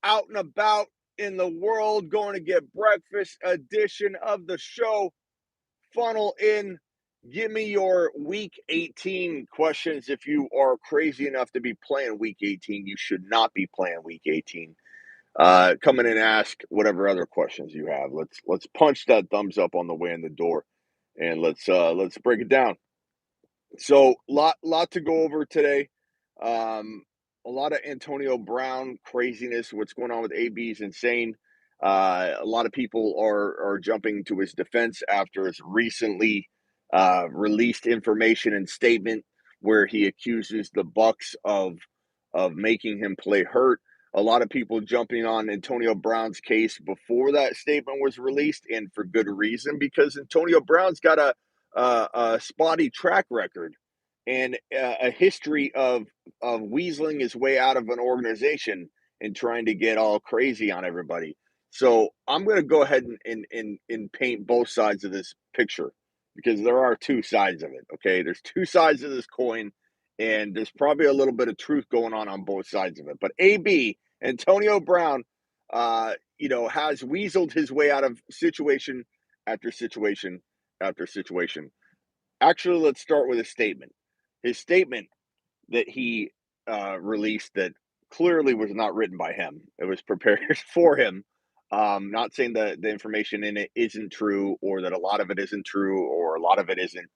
out and about in the world, going to get breakfast edition of the show. Funnel in. Give me your week 18 questions. If you are crazy enough to be playing week 18, you should not be playing week 18. Come in and ask whatever other questions you have. Let's punch that thumbs up on the way in the door, and let's break it down. So lot to go over today. A lot of Antonio Brown craziness. What's going on with AB is insane. A lot of people are jumping to his defense after his recently released information and statement where he accuses the Bucs of making him play hurt. A lot of people jumping on Antonio Brown's case before that statement was released, and for good reason, because Antonio Brown's got a spotty track record and a history of weaseling his way out of an organization and trying to get all crazy on everybody. So I'm going to go ahead and paint both sides of this picture because there are two sides of it. Okay, there's two sides of this coin, and there's probably a little bit of truth going on both sides of it. But AB Antonio Brown, has weaseled his way out of situation after situation after situation. Actually, let's start with his statement. His statement that he released that clearly was not written by him. It was prepared for him. Not saying that the information in it isn't true, or that a lot of it isn't true, or a lot of it isn't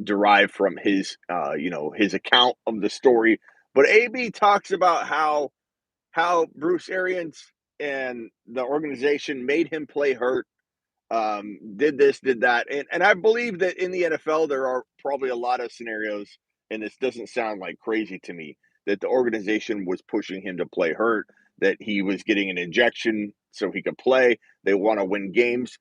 derived from his account of the story. But AB talks about how Bruce Arians and the organization made him play hurt, did this, did that. And I believe that in the NFL, there are probably a lot of scenarios, and this doesn't sound like crazy to me, that the organization was pushing him to play hurt, that he was getting an injection so he could play. They want to win games.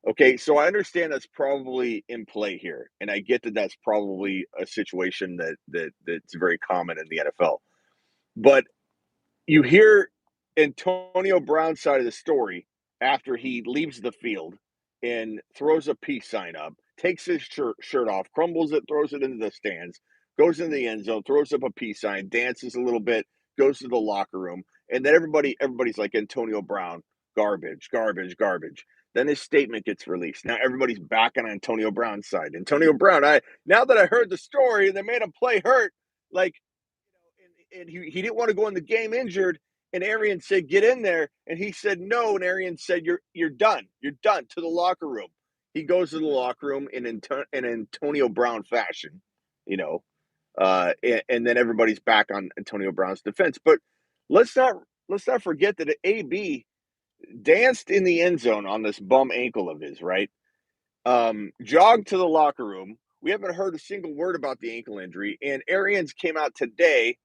Okay, so I understand that's probably in play here, and I get that that's probably a situation that's very common in the NFL. But you hear Antonio Brown's side of the story after he leaves the field and throws a peace sign up, takes his shirt off, crumbles it, throws it into the stands, goes in the end zone, throws up a peace sign, dances a little bit, goes to the locker room, and then everybody's like Antonio Brown, garbage, garbage, garbage. Then his statement gets released. Now everybody's back on Antonio Brown's side. Antonio Brown, now that I heard the story and they made him play hurt, like and he didn't want to go in the game injured. And Arian said, "Get in there," and he said, "No." And Arian said, "You're done. You're done." To the locker room. He goes to the locker room in Antonio Brown fashion, you know, and then everybody's back on Antonio Brown's defense. But let's not let's not forget that AB danced in the end zone on this bum ankle of his, right? Jogged to the locker room. We haven't heard a single word about the ankle injury, and Arians came out today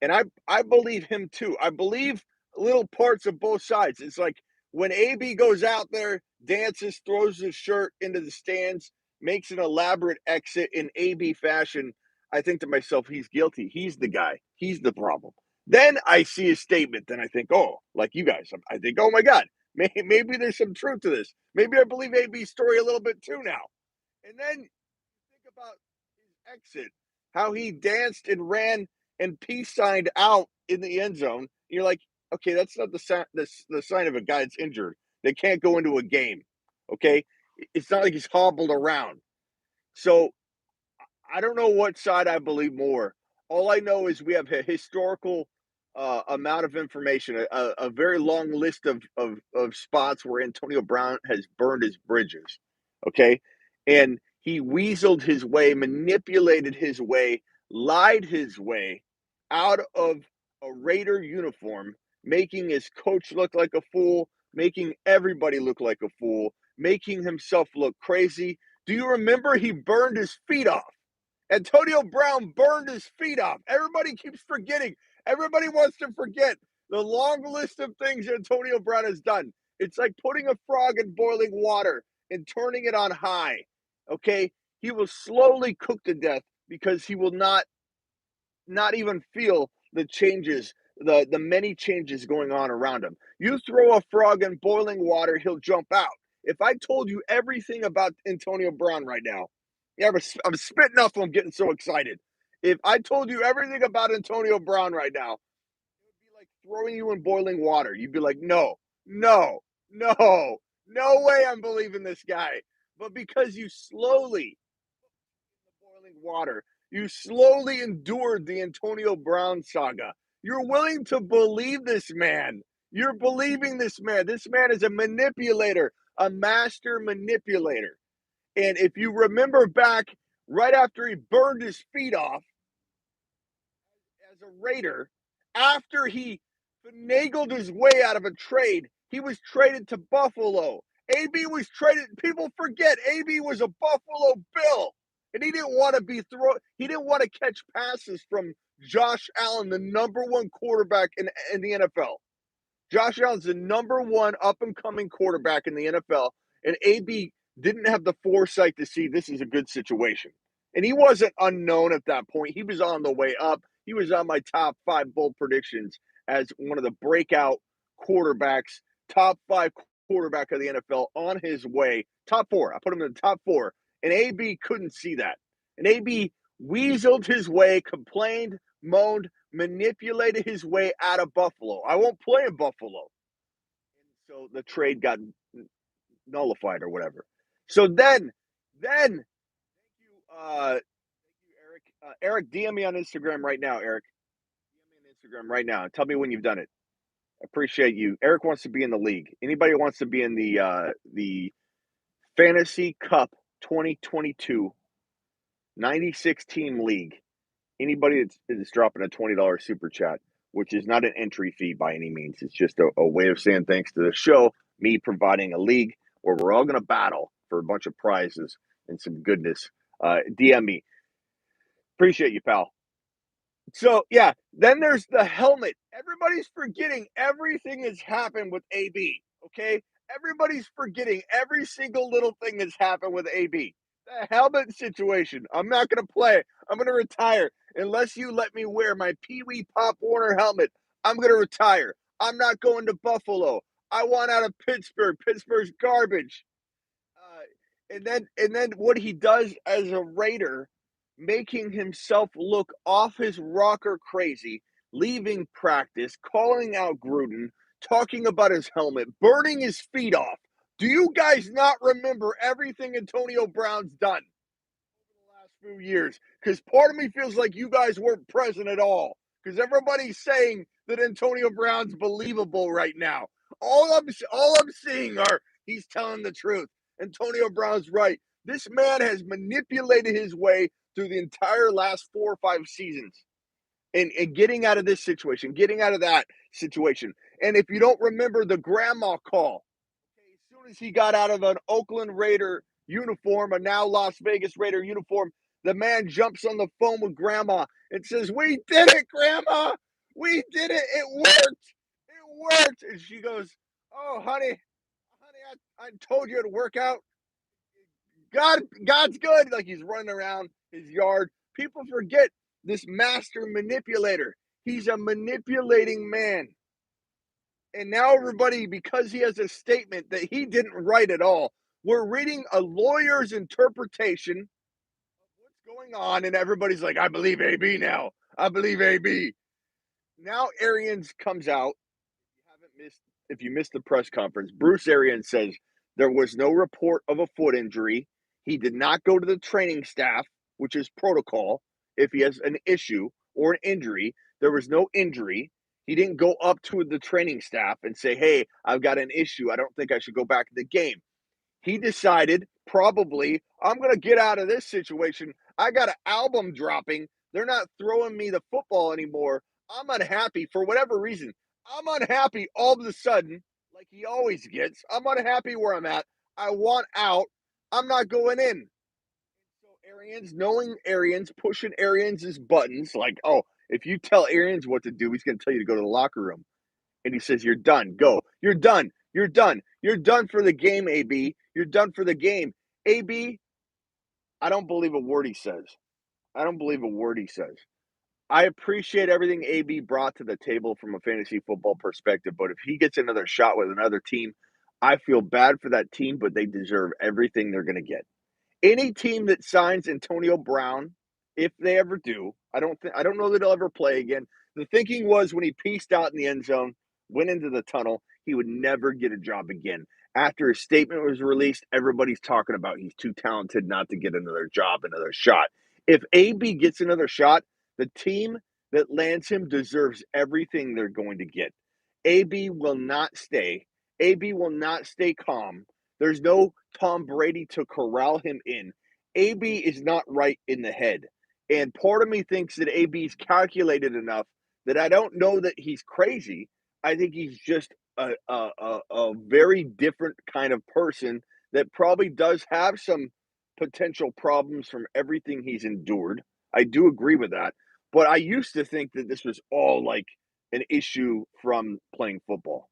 and I believe him too. I believe little parts of both sides. It's like when AB goes out there, dances, throws his shirt into the stands, makes an elaborate exit in AB fashion, I think to myself, he's guilty. He's the guy. He's the problem. Then I see his statement. Then I think, oh, like you guys, I think, oh my God, maybe there's some truth to this. Maybe I believe AB's story a little bit too now. And then think about his exit, how he danced and ran and peace signed out in the end zone. You're like, okay, that's not the sign of a guy that's injured. They can't go into a game. Okay, it's not like he's hobbled around. So I don't know what side I believe more. All I know is we have a historical amount of information, a very long list of spots where Antonio Brown has burned his bridges. Okay. And he weaseled his way, manipulated his way, lied his way out of a Raider uniform, making his coach look like a fool, making everybody look like a fool, making himself look crazy. Do you remember he burned his feet off? Antonio Brown burned his feet off. Everybody keeps forgetting. Everybody wants to forget the long list of things Antonio Brown has done. It's like putting a frog in boiling water and turning it on high. Okay? He will slowly cook to death because he will not even feel the changes, the many changes going on around him. You throw a frog in boiling water, he'll jump out. If I told you everything about Antonio Brown right now, yeah, I'm spitting up. I'm getting so excited. If I told you everything about Antonio Brown right now, it would be like throwing you in boiling water. You'd be like, no, no, no, no way I'm believing this guy. But because you slowly boiling water, you slowly endured the Antonio Brown saga. You're willing to believe this man. You're believing this man. This man is a manipulator, a master manipulator. And if you remember back right after he burned his feet off as a Raider, after he finagled his way out of a trade, he was traded to Buffalo. AB was traded. People forget AB was a Buffalo Bill, and he didn't want to He didn't want to catch passes from Josh Allen, the number one quarterback in the NFL. Josh Allen's the number one up and coming quarterback in the NFL, and AB didn't have the foresight to see this is a good situation. And he wasn't unknown at that point. He was on the way up. He was on my top five bold predictions as one of the breakout quarterbacks, top five quarterback of the NFL on his way. Top four. I put him in the top four. And AB couldn't see that. And AB weaseled his way, complained, moaned, manipulated his way out of Buffalo. I won't play in Buffalo. And so the trade got nullified or whatever. So then thank you, Eric. Eric, DM me on Instagram right now, Eric. DM me on Instagram right now. Tell me when you've done it. I appreciate you. Eric wants to be in the league. Anybody wants to be in the Fantasy Cup 2022 96 team league? Anybody that's dropping a $20 super chat, which is not an entry fee by any means. It's just a way of saying thanks to the show, me providing a league where we're all going to battle for a bunch of prizes and some goodness. DM me. Appreciate you, pal. So, yeah, then there's the helmet. Everybody's forgetting everything that's happened with AB, okay? Everybody's forgetting every single little thing that's happened with AB. The helmet situation. I'm not going to play. I'm going to retire unless you let me wear my Pee Wee Pop Warner helmet. I'm going to retire. I'm not going to Buffalo. I want out of Pittsburgh. Pittsburgh's garbage. And then what he does as a Raider, making himself look off his rocker crazy, leaving practice, calling out Gruden, talking about his helmet, burning his feet off. Do you guys not remember everything Antonio Brown's done over the last few years? Because part of me feels like you guys weren't present at all. Because everybody's saying that Antonio Brown's believable right now. All I'm seeing are he's telling the truth. Antonio Brown's right. This man has manipulated his way through the entire last 4 or 5 seasons and getting out of this situation, getting out of that situation. And if you don't remember the grandma call, okay, as soon as he got out of an Oakland Raider uniform, a now Las Vegas Raider uniform, the man jumps on the phone with grandma and says, "We did it, grandma. We did it. It worked. It worked." And she goes, "Oh, honey, I told you it'd work out. God's good." Like he's running around his yard. People forget this master manipulator. He's a manipulating man. And now everybody, because he has a statement that he didn't write at all, we're reading a lawyer's interpretation of what's going on, and everybody's like, "I believe AB now. I believe AB." Now Arians comes out. If you missed the press conference, Bruce Arians says there was no report of a foot injury. He did not go to the training staff, which is protocol. If he has an issue or an injury, there was no injury. He didn't go up to the training staff and say, "Hey, I've got an issue. I don't think I should go back to the game." He decided, probably, "I'm going to get out of this situation. I got an album dropping. They're not throwing me the football anymore. I'm unhappy for whatever reason. I'm unhappy all of a sudden, like he always gets. I'm unhappy where I'm at. I want out. I'm not going in." So Arians, knowing Arians, pushing Arians' buttons, like, oh, if you tell Arians what to do, he's going to tell you to go to the locker room. And he says, "You're done. Go. You're done. You're done. You're done for the game, AB. You're done for the game." AB, I don't believe a word he says. I don't believe a word he says. I appreciate everything AB brought to the table from a fantasy football perspective, but if he gets another shot with another team, I feel bad for that team, but they deserve everything they're going to get. Any team that signs Antonio Brown, if they ever do, I don't know that he'll ever play again. The thinking was when he pieced out in the end zone, went into the tunnel, he would never get a job again. After his statement was released, everybody's talking about he's too talented not to get another job, another shot. If AB gets another shot, the team that lands him deserves everything they're going to get. AB will not stay. AB will not stay calm. There's no Tom Brady to corral him in. AB is not right in the head. And part of me thinks that AB is calculated enough that I don't know that he's crazy. I think he's just a very different kind of person that probably does have some potential problems from everything he's endured. I do agree with that. But I used to think that this was all like an issue from playing football,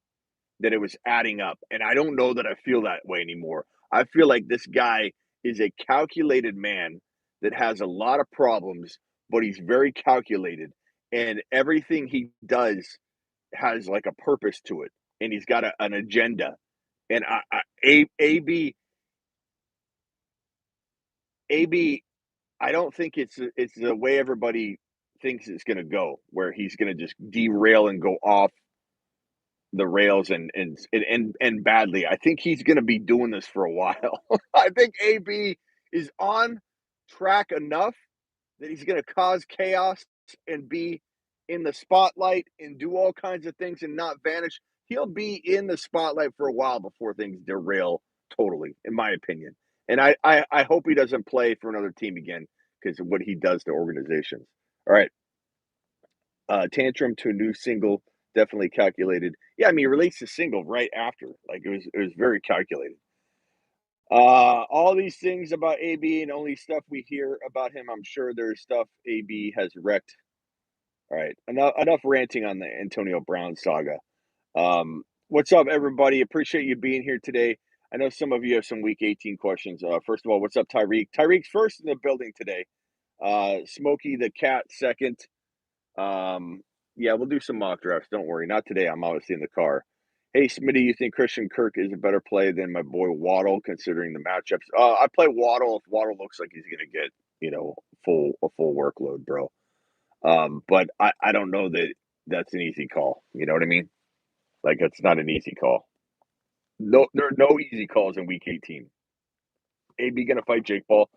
that it was adding up. And I don't know that I feel that way anymore. I feel like this guy is a calculated man that has a lot of problems, but he's very calculated. And everything he does has like a purpose to it. And he's got an agenda. And AB, I don't think it's the way everybody thinks it's going to go, where he's going to just derail and go off the rails and badly. I think he's going to be doing this for a while. I think AB is on track enough that he's going to cause chaos and be in the spotlight and do all kinds of things and not vanish. He'll be in the spotlight for a while before things derail totally, in my opinion. And I hope he doesn't play for another team again because of what he does to organizations. All right. Tantrum to a new single, definitely calculated. Yeah, I mean, he released a single right after. Like it was very calculated. All these things about AB and only stuff we hear about him. I'm sure there's stuff AB has wrecked. All right, enough ranting on the Antonio Brown saga. What's up, everybody? Appreciate you being here today. I know some of you have some Week 18 questions. First of all, what's up, Tyreek? Tyreek's first in the building today. Smokey the Cat second. Yeah, we'll do some mock drafts. Don't worry. Not today. I'm obviously in the car. Hey, Smitty, you think Christian Kirk is a better play than my boy Waddle, considering the matchups? I play Waddle if Waddle looks like he's going to get, a full workload, bro. But I don't know that that's an easy call. You know what I mean? Like, it's not an easy call. No, there are no easy calls in Week 18. AB going to fight Jake Paul?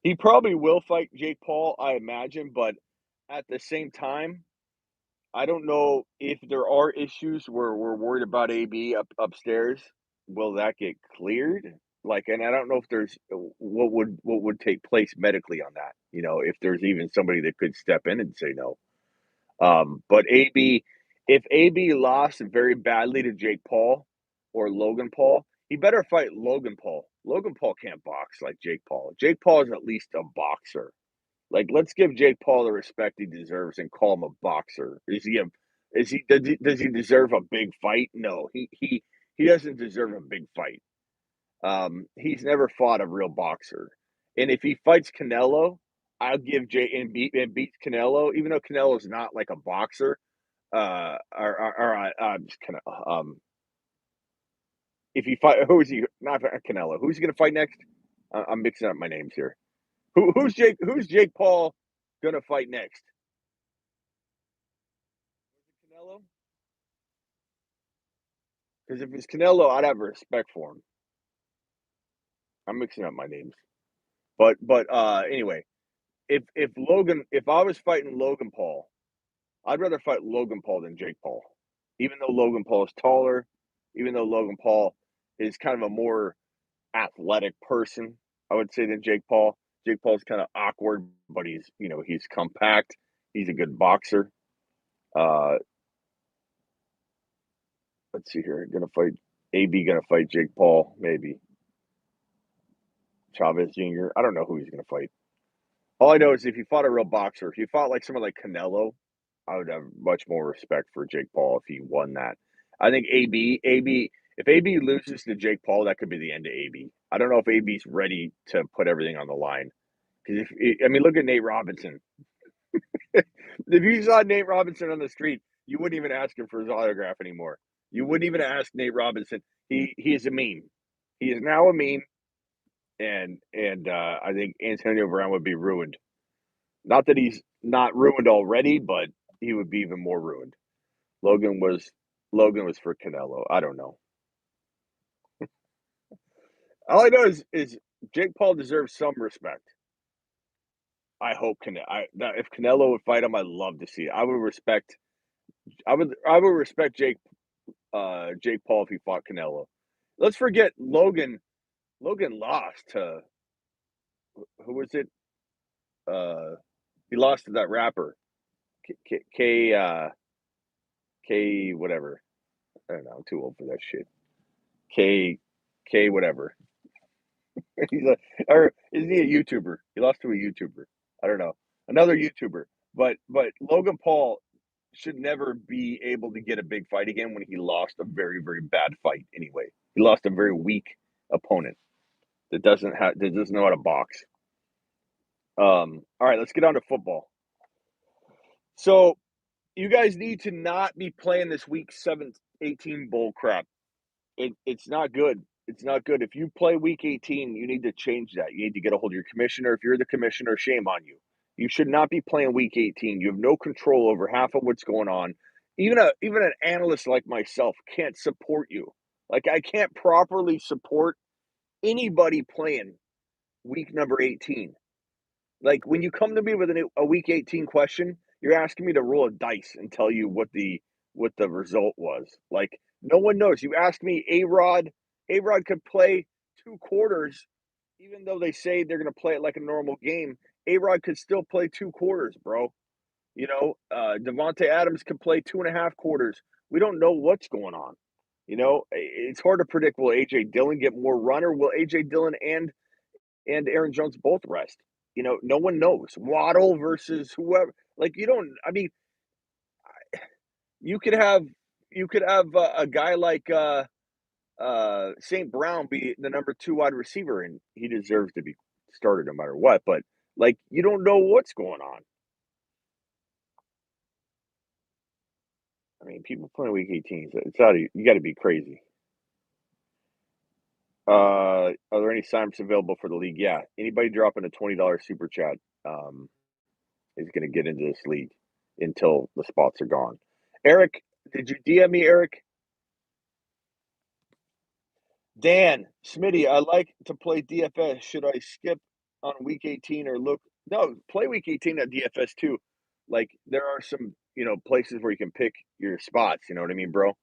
He probably will fight Jake Paul, I imagine, but at the same time, I don't know if there are issues where we're worried about AB upstairs. Will that get cleared? Like, and I don't know if there's what would take place medically on that. If there's even somebody that could step in and say no. But AB, if AB lost very badly to Jake Paul or Logan Paul, he better fight Logan Paul. Logan Paul can't box like Jake Paul. Jake Paul is at least a boxer. Like, let's give Jake Paul the respect he deserves and call him a boxer. Does he deserve a big fight? No, he doesn't deserve a big fight. He's never fought a real boxer. And if he fights Canelo, I'll give Jay and beats Canelo, even though Canelo's not like a boxer. I'm just kind of if he fight, who is he? Not Canelo. Who's he going to fight next? I'm mixing up my names here. Who's Jake Paul gonna fight next? Canelo? Because if it's Canelo, I'd have respect for him. I'm mixing up my names. But anyway, if I was fighting Logan Paul, I'd rather fight Logan Paul than Jake Paul. Even though Logan Paul is taller, even though Logan Paul is kind of a more athletic person, I would say, than Jake Paul. Jake Paul's kind of awkward, but he's compact. He's a good boxer. Uh, let's see here. Gonna fight AB. Gonna fight Jake Paul. Maybe Chavez Jr. I don't know who he's gonna fight. All I know is if he fought a real boxer, if he fought like someone like Canelo, I would have much more respect for Jake Paul if he won that. I think if AB loses to Jake Paul, that could be the end of AB. I don't know if AB's ready to put everything on the line. Because I mean, look at Nate Robinson. If you saw Nate Robinson on the street, you wouldn't even ask him for his autograph anymore. You wouldn't even ask Nate Robinson. He is a meme. He is now a meme, and I think Antonio Brown would be ruined. Not that he's not ruined already, but he would be even more ruined. Logan was Logan was for Canelo. I don't know. All I know is Jake Paul deserves some respect. I hope if Canelo would fight him, I'd love to see it. I would respect Jake Paul if he fought Canelo. Let's forget Logan. Logan lost to who was it? Uh, he lost to that rapper K whatever. I don't know. I'm too old for that shit. K K whatever. He's a or isn't he a YouTuber? He lost to a YouTuber. I don't know. Another YouTuber. But Logan Paul should never be able to get a big fight again when he lost a very, very bad fight anyway. He lost a very weak opponent that doesn't know how to box. All right, let's get on to football. So you guys need to not be playing this week 18 bull crap. It's not good. It's not good. If you play week 18, you need to change that. You need to get a hold of your commissioner. If you're the commissioner, shame on you. You should not be playing week 18. You have no control over half of what's going on. Even an analyst like myself can't support you. Like I can't properly support anybody playing week number 18. Like when you come to me with a week 18 question, you're asking me to roll a dice and tell you what the result was. Like no one knows. You ask me, A-Rod could play 2 quarters, even though they say they're going to play it like a normal game. A-Rod could still play 2 quarters, bro. Devonte Adams could play 2.5 quarters. We don't know what's going on. It's hard to predict. Will AJ Dillon get more run, or will AJ Dillon and Aaron Jones both rest? No one knows. Waddle versus whoever. Like you don't. I mean, you could have a guy like St. Brown be the number 2 wide receiver, and he deserves to be started no matter what. But like you don't know what's going on. I mean, people playing week 18. It's out of you. Got to be crazy. Are there any signups available for the league? Yeah. Anybody dropping a $20 super chat is going to get into this league until the spots are gone. Eric, did you DM me, Eric? Dan, Smitty, I like to play DFS. Should I skip on week 18 or look? No, play week 18 at DFS too. Like there are some, places where you can pick your spots, you know what I mean, bro?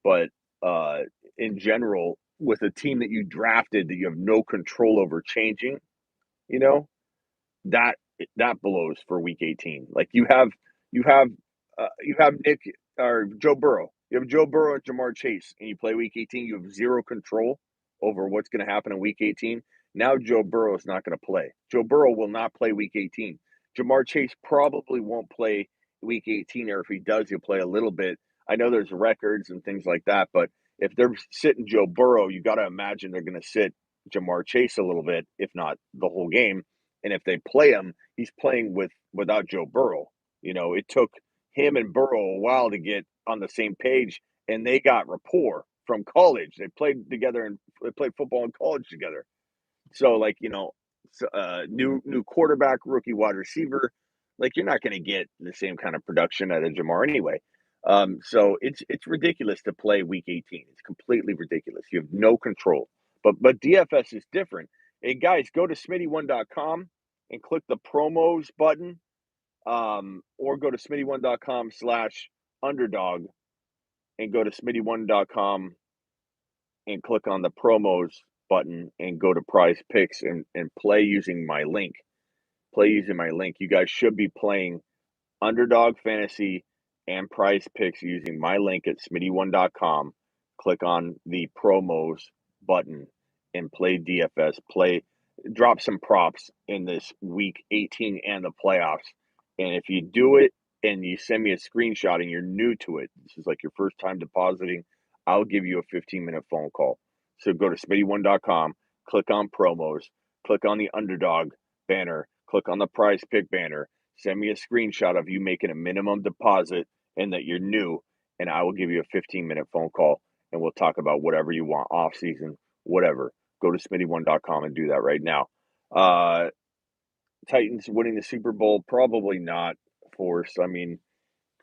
But uh in general, with a team that you drafted that you have no control over changing, you know, that that blows for week 18. Like you have Nick or Joe Burrow. You have Joe Burrow and Jamar Chase, and you play week 18. You have zero control over what's going to happen in week 18. Now Joe Burrow is not going to play. Joe Burrow will not play week 18. Jamar Chase probably won't play week 18, or if he does, he'll play a little bit. I know there's records and things like that, but if they're sitting Joe Burrow, you got to imagine they're going to sit Jamar Chase a little bit, if not the whole game. And if they play him, he's playing without Joe Burrow. It took him and Burrow a while to get on the same page, and they got rapport from college. They played together and they played football in college together. So, like new quarterback, rookie wide receiver, like you're not going to get the same kind of production out of Jamar anyway. So it's ridiculous to play week 18. It's completely ridiculous. You have no control. But DFS is different. Hey guys, go to smitty1.com and click the promos button, or go to smitty1.com/underdog and go to smitty1.com and click on the promos button and go to prize picks and play using my link. Play using my link. You guys should be playing underdog fantasy and prize picks using my link at smitty1.com. Click on the promos button and play DFS. Drop some props in this week 18 and the playoffs. And if you do it and you send me a screenshot and you're new to it, this is like your first time depositing, I'll give you a 15-minute phone call. So go to smitty1.com, click on promos, click on the underdog banner, click on the prize pick banner, send me a screenshot of you making a minimum deposit and that you're new, and I will give you a 15-minute phone call and we'll talk about whatever you want, off season, whatever. Go to smitty1.com and do that right now. Titans winning the Super Bowl, probably not, Force. I mean,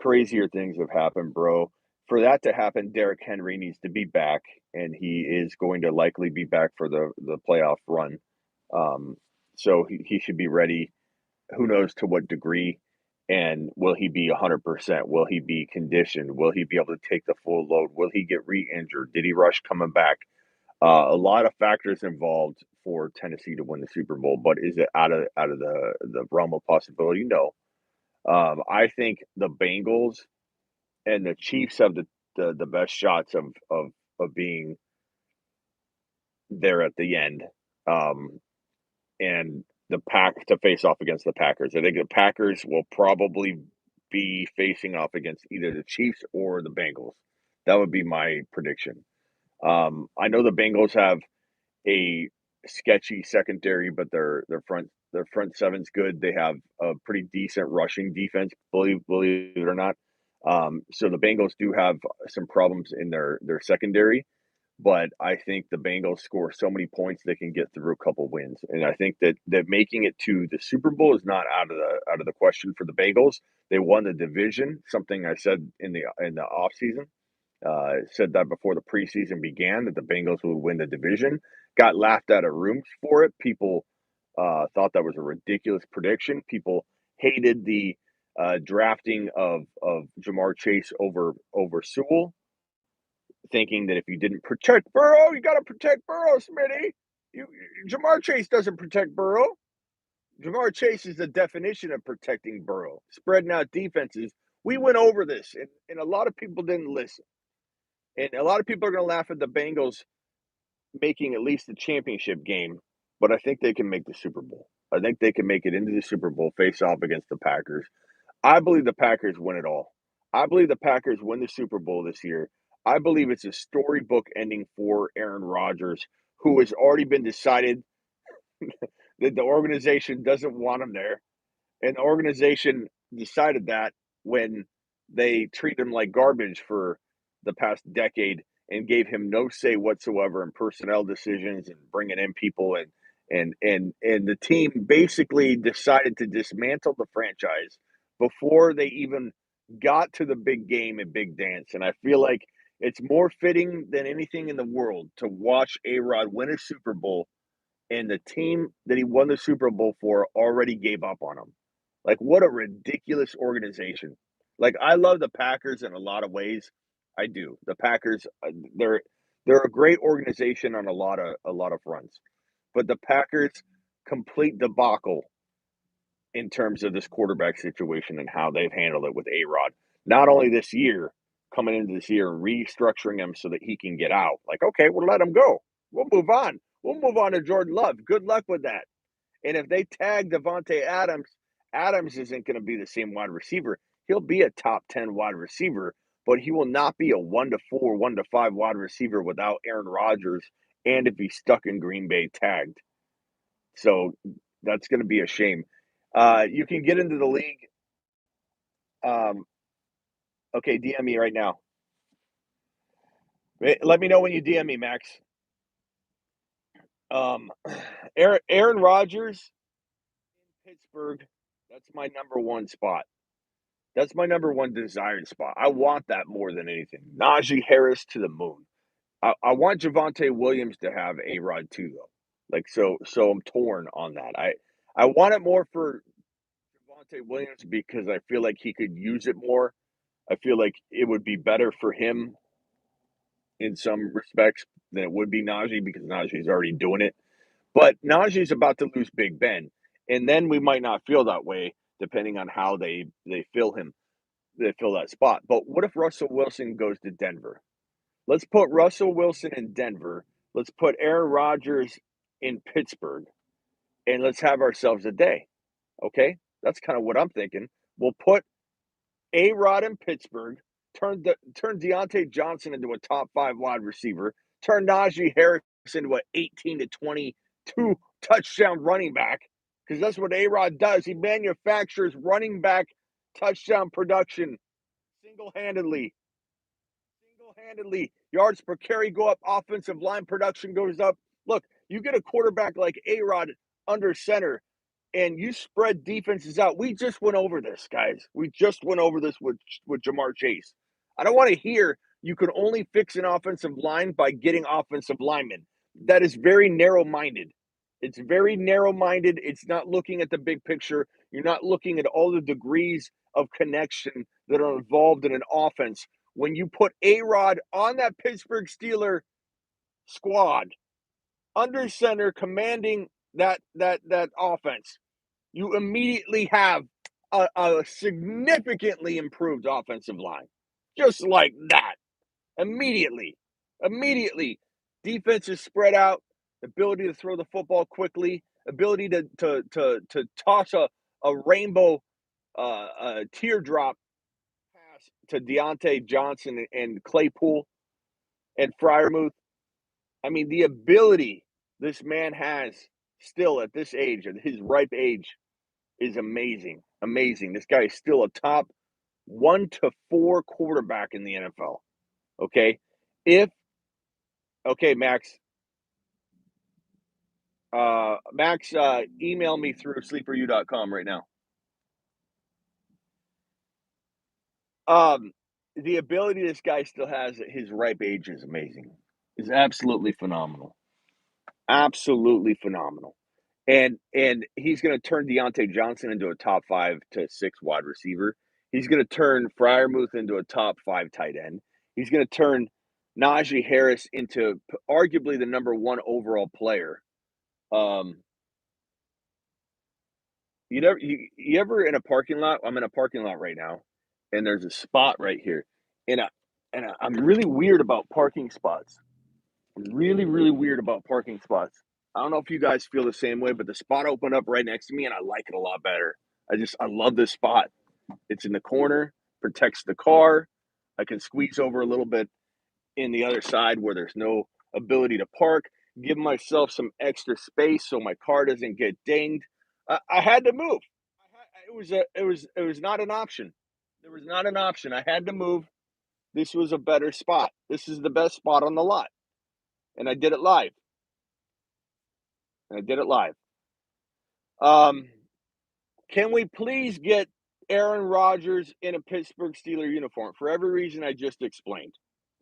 crazier things have happened, bro. For that to happen, Derrick Henry needs to be back, and he is going to likely be back for the playoff run. Um, so he should be ready. Who knows to what degree? And will he be 100%? Will he be conditioned? Will he be able to take the full load? Will he get re-injured? Did he rush coming back? A lot of factors involved for Tennessee to win the Super Bowl, but is it out of the realm of possibility? No. I think the Bengals and the Chiefs have the best shots of being there at the end, um, and the pack to face off against the Packers. I think the Packers will probably be facing off against either the Chiefs or the Bengals. That would be my prediction. I know the Bengals have a sketchy secondary, but their front seven's good. They have a pretty decent rushing defense, believe it or not. So the Bengals do have some problems in their secondary, but I think the Bengals score so many points they can get through a couple wins, and I think that making it to the Super Bowl is not out of the question for the Bengals. They won the division, something I said in the off season. Said that before the preseason began that the Bengals would win the division. Got laughed out of rooms for it. People thought that was a ridiculous prediction. People hated the drafting of Jamar Chase over Sewell, thinking that if you didn't protect Burrow, you got to protect Burrow, Smitty. You, Jamar Chase doesn't protect Burrow. Jamar Chase is the definition of protecting Burrow, spreading out defenses. We went over this, and a lot of people didn't listen. And a lot of people are going to laugh at the Bengals making at least the championship game, but I think they can make the Super Bowl. I think they can make it into the Super Bowl, face off against the Packers. I believe the Packers win it all. I believe the Packers win the Super Bowl this year. I believe it's a storybook ending for Aaron Rodgers, who has already been decided that the organization doesn't want him there. And the organization decided that when they treated him like garbage for the past decade and gave him no say whatsoever in personnel decisions and bringing in people, and the team basically decided to dismantle the franchise before they even got to the big game and big dance. And I feel like it's more fitting than anything in the world to watch A-Rod win a Super Bowl, and the team that he won the Super Bowl for already gave up on him. Like, what a ridiculous organization. Like, I love the Packers in a lot of ways. I do. The Packers, they're a great organization on a lot of fronts. But the Packers complete debacle in terms of this quarterback situation and how they've handled it with A-Rod. Not only this year, coming into this year, restructuring him so that he can get out. Like, okay, we'll let him go. We'll move on. We'll move on to Jordan Love. Good luck with that. And if they tag Devontae Adams, Adams isn't going to be the same wide receiver. He'll be a top 10 wide receiver, but he will not be a 1 to 4, 1 to 5 wide receiver without Aaron Rodgers, and if he's stuck in Green Bay tagged. So that's going to be a shame. You can get into the league. Um, okay, DM me right now. Let me know when you DM me, Max. Um, Aaron Rodgers in Pittsburgh. That's my number one spot. That's my number one desired spot. I want that more than anything. Najee Harris to the moon. I want Javonte Williams to have A-Rod too, though. Like, so I'm torn on that. I want it more for Javonte Williams because I feel like he could use it more. I feel like it would be better for him in some respects than it would be Najee, because Najee's already doing it. But Najee's about to lose Big Ben, and then we might not feel that way depending on how they fill him. They fill that spot. But what if Russell Wilson goes to Denver? Let's put Russell Wilson in Denver. Let's put Aaron Rodgers in Pittsburgh, and let's have ourselves a day. Okay, that's kind of what I'm thinking. We'll put A-Rod in Pittsburgh, turn Deontay Johnson into a top 5 wide receiver, turn Najee Harris into an 18 to 22 touchdown running back, because that's what A-Rod does. He manufactures running back touchdown production single-handedly. Single-handedly. Yards per carry go up, offensive line production goes up. Look, you get a quarterback like A-Rod under center. and you spread defenses out. We just went over this, guys. We just went over this with Jamar Chase. I don't want to hear you can only fix an offensive line by getting offensive linemen. That is very narrow-minded. It's very narrow-minded. It's not looking at the big picture. You're not looking at all the degrees of connection that are involved in an offense. When you put A-Rod on that Pittsburgh Steeler squad, under center, commanding that offense, you immediately have a significantly improved offensive line. Just like that. Immediately. Immediately. Defense is spread out, ability to throw the football quickly, ability to toss a rainbow teardrop pass to Deontay Johnson and Claypool and Freiermuth. I mean, the ability this man has still at this age, at his ripe age, is amazing. Amazing. This guy is still a top 1 to 4 quarterback in the NFL. Okay. If okay, Max. Max, email me through sleeperu.com right now. The ability this guy still has at his ripe age is amazing. Is absolutely phenomenal. Absolutely phenomenal. And he's going to turn Deontay Johnson into a top 5 to 6 wide receiver. He's going to turn Freiermuth into a top 5 tight end. He's going to turn Najee Harris into arguably the number 1 overall player. You ever in a parking lot? I'm in a parking lot right now, and there's a spot right here, and I'm really weird about parking spots. Really, really weird about parking spots. I don't know if you guys feel the same way, but the spot opened up right next to me, and I like it a lot better. I love this spot. It's in the corner, protects the car. I can squeeze over a little bit in the other side where there's no ability to park, give myself some extra space so my car doesn't get dinged. I had to move. It was not an option. There was not an option. I had to move. This was a better spot. This is the best spot on the lot, and I did it live. And I did it live. Um, can we please get Aaron Rodgers in a Pittsburgh Steeler uniform for every reason I just explained?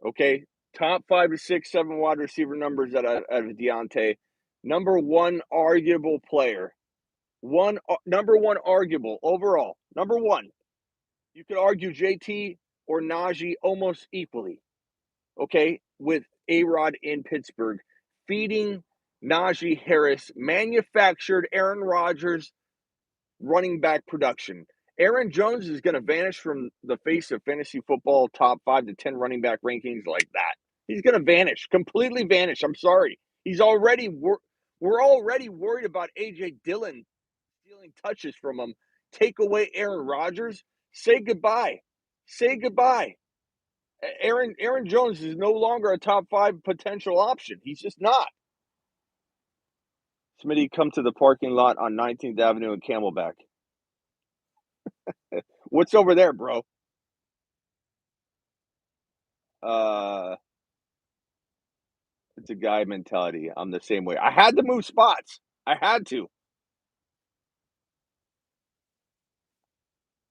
Okay, top 5 to 6, 7 wide receiver numbers out of Deontay. Number 1 arguable player. Number 1 arguable overall. Number 1. You could argue JT or Najee almost equally. Okay, with A-Rod in Pittsburgh, feeding Najee Harris, manufactured Aaron Rodgers running back production. Aaron Jones is going to vanish from the face of fantasy football top 5 to 10 running back rankings like that. He's going to vanish, completely vanish. I'm sorry. We're already worried about AJ Dillon stealing touches from him. Take away Aaron Rodgers. Say goodbye. Say goodbye. Aaron Jones is no longer a top 5 potential option. He's just not. Smitty, come to the parking lot on 19th Avenue and Camelback. What's over there, bro? It's a guy mentality. I'm the same way. I had to move spots. I had to.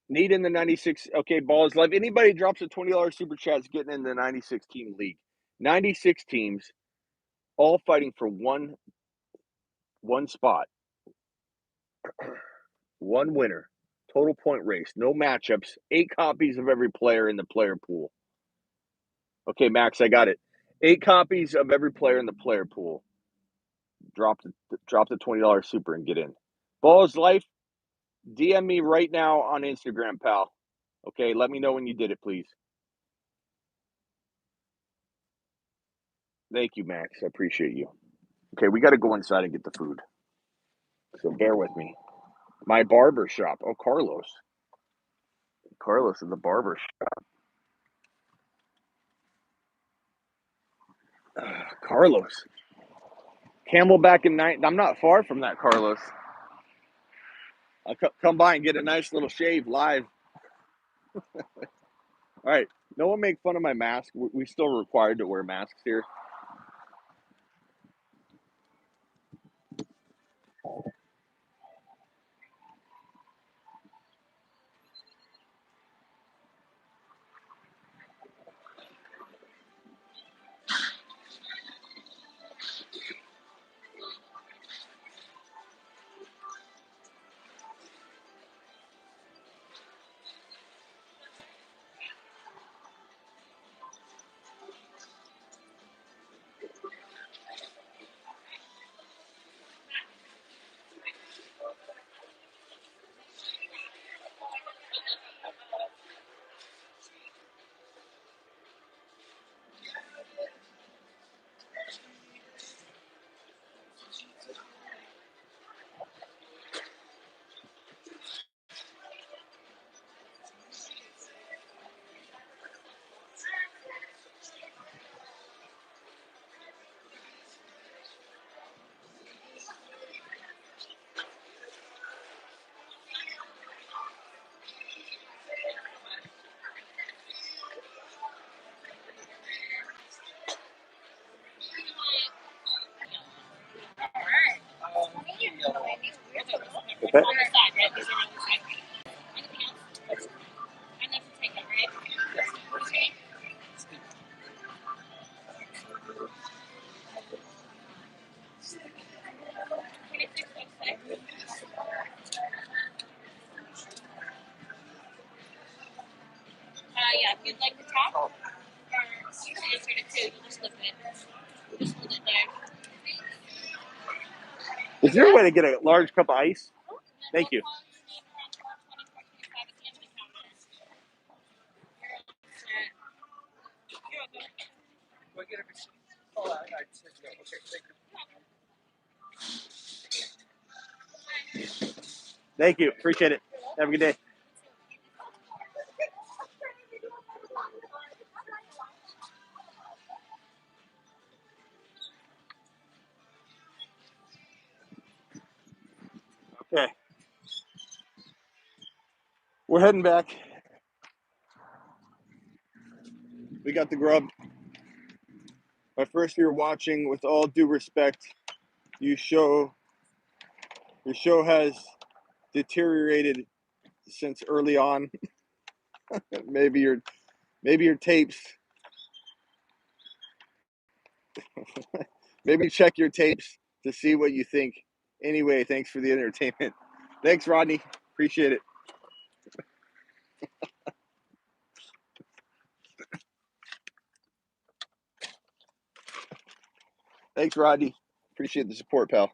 Need in the 96. Okay, balls live. Anybody drops a $20 super chat is getting in the 96 team league. 96 teams, all fighting for one spot. One winner. Total point race. No matchups. 8 copies of every player in the player pool. Okay, Max, I got it. 8 copies of every player in the player pool. Drop the $20 super and get in. Balls life. DM me right now on Instagram, pal. Okay, let me know when you did it, please. Thank you, Max. I appreciate you. Okay, we got to go inside and get the food. So bear with me. My barber shop. Oh, Carlos. Carlos is the barber shop. Carlos. Camelback in night. I'm not far from that, Carlos. I'll come by and get a nice little shave live. All right. No one make fun of my mask. We still required to wear masks here. Okay. Is there a way to get a large cup of ice? Thank you. Thank you. Appreciate it. Have a good day. Okay. We're heading back. We got the grub. My first year watching, with all due respect, your show has deteriorated since early on. maybe your tapes. Maybe check your tapes to see what you think. Anyway, thanks for the entertainment. Thanks, Rodney. Appreciate it. Thanks, Rodney. Appreciate the support, pal.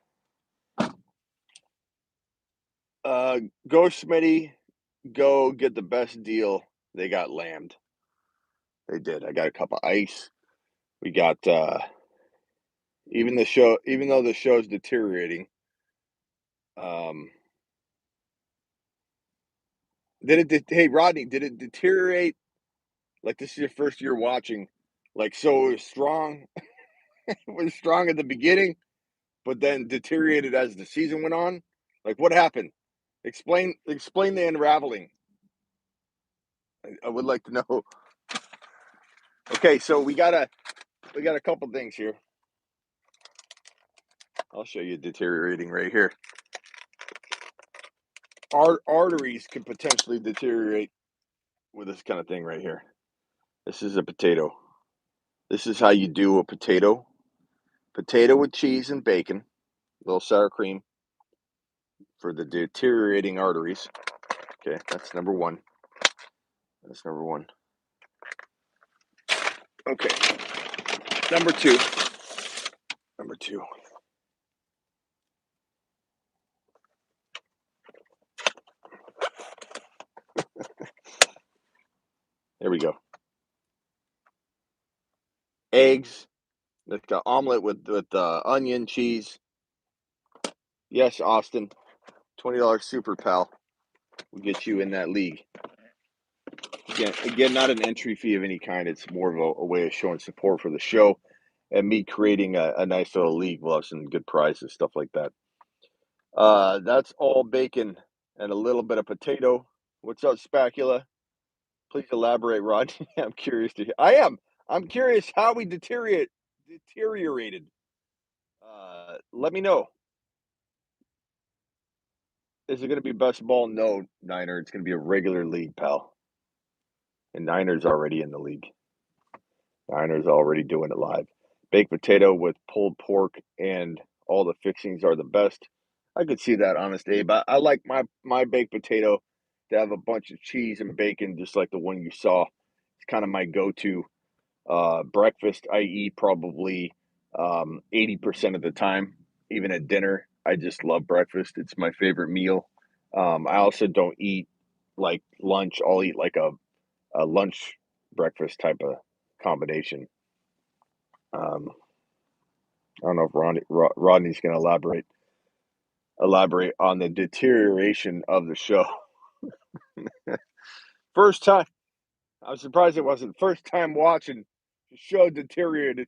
Go Smitty. Go get the best deal. They got lammed. They did. I got a cup of ice. We got even though the show's deteriorating. Hey, Rodney, did it deteriorate? Like, this is your first year watching. Like, so it was strong. It was strong at the beginning, but then deteriorated as the season went on. Like, what happened? Explain the unraveling. I would like to know. Okay, so we got a couple things here. I'll show you deteriorating right here. Arteries could potentially deteriorate with this kind of thing right here. This is a potato. This is how you do a potato. Potato with cheese and bacon, a little sour cream for the deteriorating arteries. Okay, that's number one. Okay, number two. There we go. Eggs, like an omelet with onion, cheese. Yes, Austin, $20 super pal will get you in that league. Again, not an entry fee of any kind. It's more of a way of showing support for the show and me creating a nice little league. We'll have some good prizes, stuff like that. That's all bacon and a little bit of potato. What's up, Spacula? Please elaborate, Rod. I'm curious to hear. I'm curious how we deteriorated. Let me know. Is it going to be best ball? No, Niner. It's going to be a regular league, pal. And Niner's already in the league. Niner's already doing it live. Baked potato with pulled pork and all the fixings are the best. I could see that, honest Abe. I like my baked potato to have a bunch of cheese and bacon, just like the one you saw. It's kind of my go-to breakfast. I eat probably 80% of the time, even at dinner. I just love breakfast. It's my favorite meal. I also don't eat like lunch. I'll eat like a lunch breakfast type of combination. I don't know if Rodney's going to elaborate on the deterioration of the show. First time, I was surprised it wasn't first time watching. The show deteriorated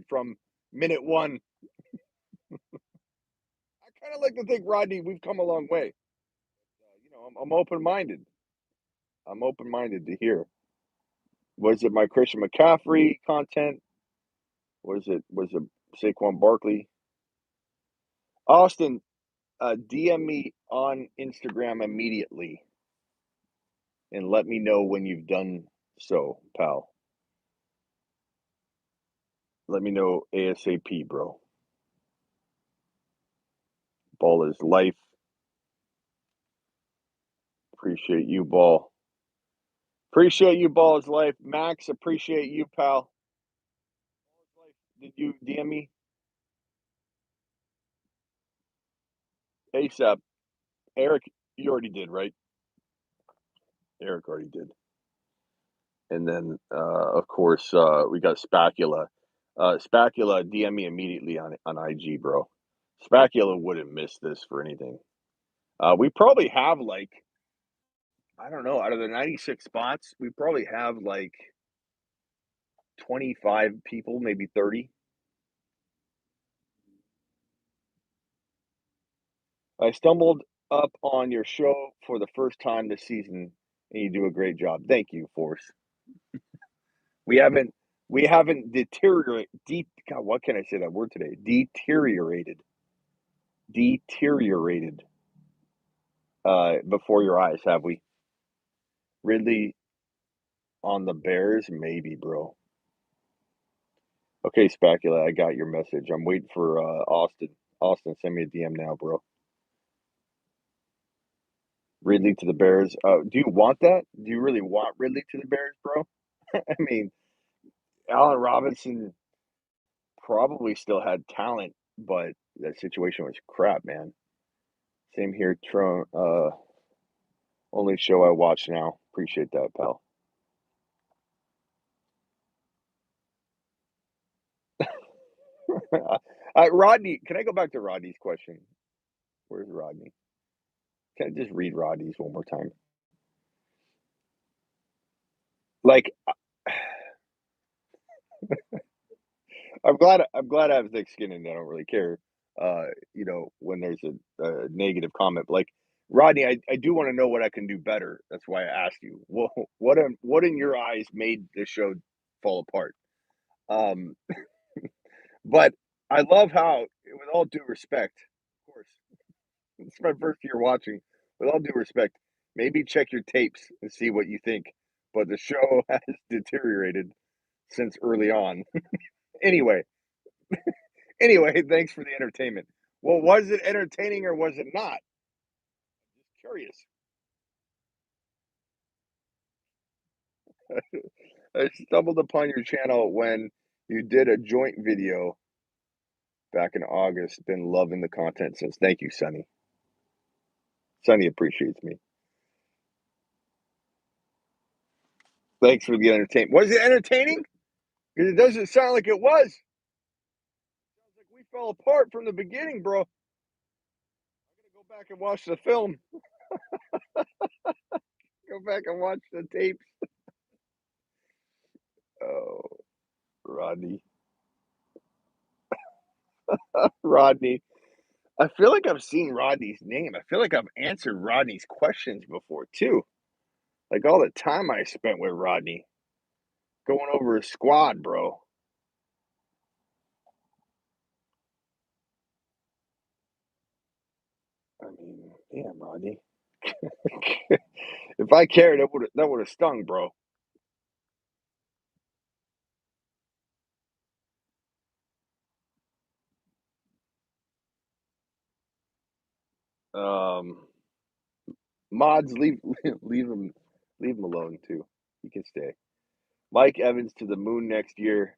from minute one. I kind of like to think, Rodney, we've come a long way. I'm open minded. I'm open minded to hear. Was it my Christian McCaffrey content? Was it Saquon Barkley? Austin, DM me on Instagram immediately and let me know when you've done so, pal. Let me know ASAP, bro. Ball is life. Appreciate you, Ball. Appreciate you, Ball is life. Max, appreciate you, pal. Did you DM me ASAP? Eric, you already did, right? Eric already did. And then, of course, we got Spacula. Spacula, DM me immediately on IG, bro. Spacula wouldn't miss this for anything. We probably have like, I don't know, out of the 96 spots, we probably have like 25 people, maybe 30. I stumbled up on your show for the first time this season, and you do a great job. Thank you, Force. We haven't we haven't deteriorate deep. God, what can I say that word today? Deteriorated before your eyes, have we? Ridley on the Bears, maybe, bro. Okay, Spacula, I got your message. I'm waiting for Austin. Austin, send me a DM now, bro. Ridley to the Bears. Do you want that? Do you really want Ridley to the Bears, bro? I mean, Allen Robinson probably still had talent, but that situation was crap, man. Same here, Tron. Only show I watch now. Appreciate that, pal. Rodney, can I go back to Rodney's question? Where's Rodney? Can I just read Rodney's one more time? Like, I'm glad I have thick skin and I don't really care. When there's a negative comment. Like, Rodney, I do want to know what I can do better. That's why I asked you. Well, what in your eyes made this show fall apart? Um, but I love how, with all due respect, of course, it's my first year watching. With all due respect, maybe check your tapes and see what you think. But the show has deteriorated since early on. Anyway, anyway, thanks for the entertainment. Well, was it entertaining or was it not? Just curious. I stumbled upon your channel when you did a joint video back in August. Been loving the content since. Thank you, Sonny. Sonny appreciates me. Thanks for the entertainment. Was it entertaining? Because it doesn't sound like it was. Sounds like we fell apart from the beginning, bro. I'm gonna go back and watch the film. Go back and watch the tapes. Oh, Rodney. Rodney. I feel like I've seen Rodney's name. I feel like I've answered Rodney's questions before too. Like all the time I spent with Rodney going over his squad, bro. I mean, damn, Rodney. If I cared, that would have stung, bro. Um, Mods, leave him alone too. He can stay. Mike Evans to the moon next year.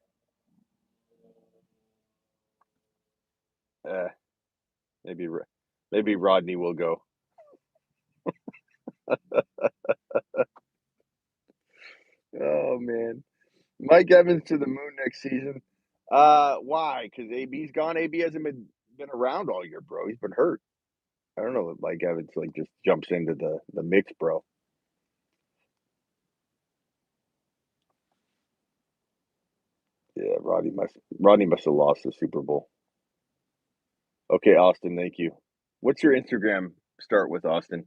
Uh, maybe maybe Rodney will go. Oh man, Mike Evans to the moon next season. Why? Because AB's gone. AB hasn't been around all year, bro. He's been hurt. I don't know if Mike Evans like just jumps into the mix, bro. Yeah, Rodney must have lost the Super Bowl. Okay, Austin, thank you. What's your Instagram start with, Austin?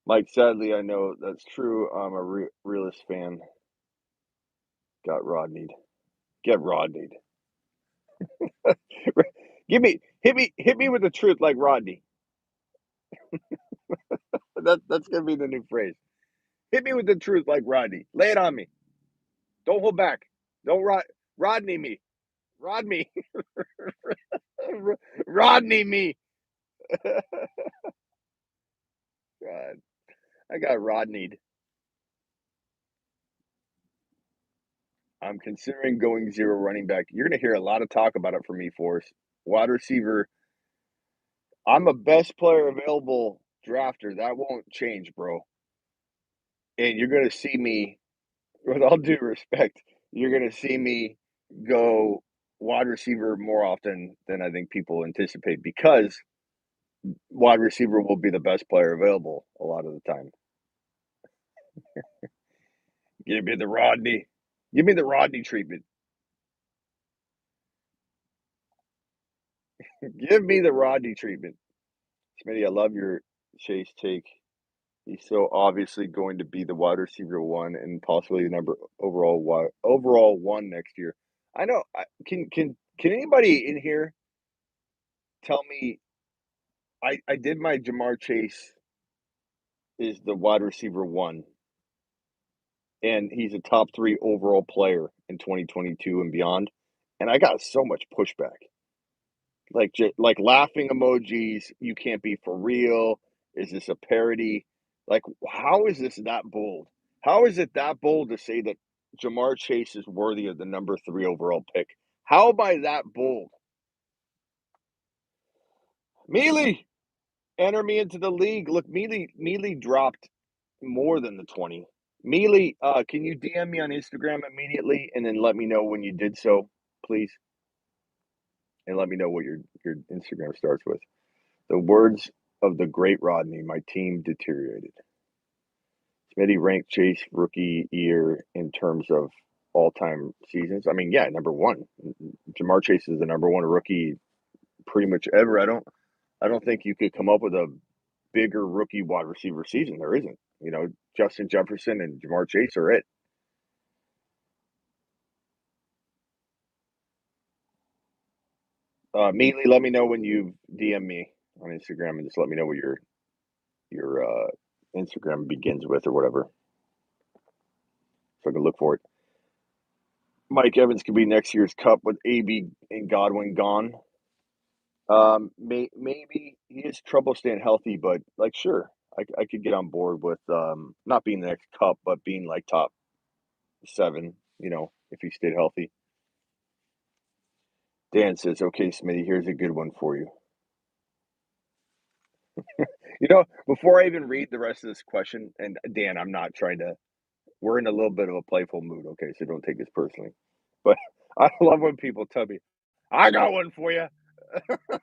Mike, sadly, I know that's true. I'm a realist fan. Got Rodneyed. Get Rodneyed. Hit me with the truth like Rodney. That's gonna be the new phrase. Hit me with the truth like Rodney. Lay it on me. Don't hold back. Don't Rodney me. Rod me. Rodney me. God, I got Rodneyed. I'm considering going zero running back. You're gonna hear a lot of talk about it from me, Force. Wide receiver. I'm a best player available drafter. That won't change, bro. And you're gonna see me, with all due respect, you're gonna see me go wide receiver more often than I think people anticipate because wide receiver will be the best player available a lot of the time. Give me the Rodney. Give me the Rodney treatment. Give me the Rodney treatment. Smitty, I love your Chase take. He's so obviously going to be the wide receiver one and possibly the number overall one next year. I know. Can anybody in here tell me? I did my Jamar Chase is the wide receiver one, and he's a top three overall player in 2022 and beyond. And I got so much pushback. Like laughing emojis, "You can't be for real. Is this a parody?" Like, how is this that bold? How is it that bold to say that Jamar Chase is worthy of the number 3 overall pick? How am I that bold? Mealy, enter me into the league. Look, Mealy dropped more than the 20. Mealy, can you DM me on Instagram immediately and then let me know when you did so, please? And let me know what your Instagram starts with. The words of the great Rodney, my team deteriorated. Smitty ranked Chase rookie year in terms of all-time seasons. I mean, yeah, number one. Jamar Chase is the number one rookie pretty much ever. I don't think you could come up with a bigger rookie wide receiver season. There isn't. You know, Justin Jefferson and Jamar Chase are it. Immediately, let me know when you DM me on Instagram and just let me know what your Instagram begins with or whatever, so I can look for it. Mike Evans could be next year's Cup with AB and Godwin gone. Maybe he has trouble staying healthy, but like, sure, I could get on board with not being the next Cup, but being like top 7. You know, if he stayed healthy. Dan says, "Okay, Smitty, here's a good one for you." You know, before I even read the rest of this question, and Dan, I'm not trying to. We're in a little bit of a playful mood, okay? So don't take this personally. But I love when people tell me, "I got one for you."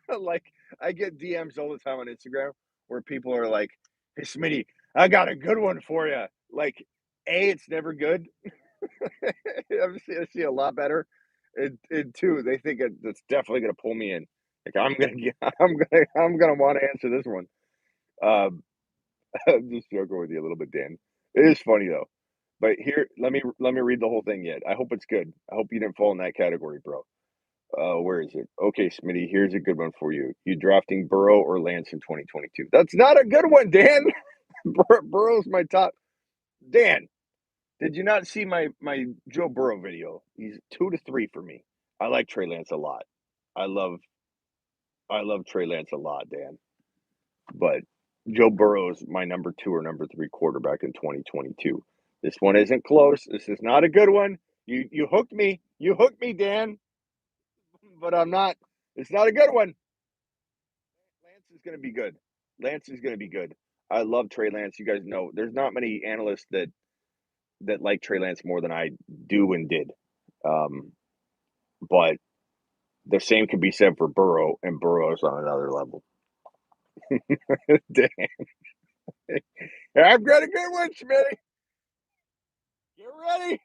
Like, I get DMs all the time on Instagram where people are like, "Hey, Smitty, I got a good one for you." Like, A, it's never good. I see a lot better. And two, they think it's definitely gonna pull me in. Like, I'm gonna get, I'm gonna want to answer this one. Um, I'm just joking with you a little bit, Dan. It is funny though. But here, let me read the whole thing yet. I hope it's good. I hope you didn't fall in that category, bro. Where is it? Okay, Smitty, here's a good one for you. You drafting Burrow or Lance in 2022? That's not a good one, Dan. Burrow's my top. Dan, did you not see my Joe Burrow video? He's 2 to 3 for me. I like Trey Lance a lot. I love I love Trey Lance a lot, Dan. But Joe Burrow is my number 2 or number 3 quarterback in 2022. This one isn't close. This is not a good one. You hooked me. You hooked me, Dan. But I'm not. It's not a good one. Lance is going to be good. Lance is going to be good. I love Trey Lance. You guys know there's not many analysts that like Trey Lance more than I do and did. Um, but the same could be said for Burrow, and Burrow is on another level. Damn. I've got a good one, Smitty. Get ready.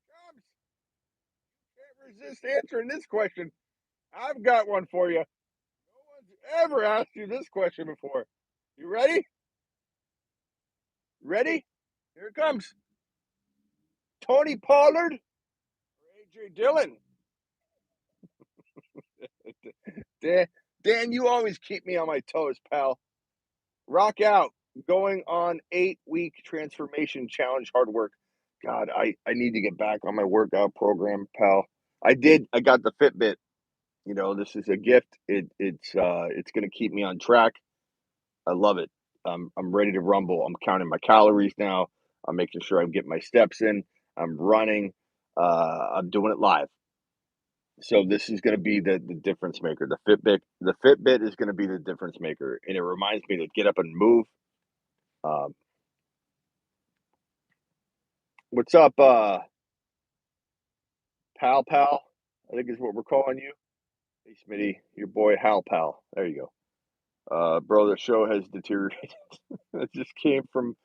Comes. Can't resist answering this question. I've got one for you. No one's ever asked you this question before. You ready? Ready? Here it comes. Tony Pollard AJ Dillon. Dan, you always keep me on my toes, pal. Rock out. Going on 8-week transformation challenge, hard work. God, I need to get back on my workout program, pal. I did. I got the Fitbit. You know, this is a gift. It's going to keep me on track. I love it. I'm ready to rumble. I'm counting my calories now. I'm making sure I'm getting my steps in. I'm running. I'm doing it live. So this is going to be the difference maker. The Fitbit is going to be the difference maker, and it reminds me to get up and move. Um, what's up, pal? I think is what we're calling you. Hey, Smitty, your boy Hal Pal. There you go. Bro, the show has deteriorated. It just came from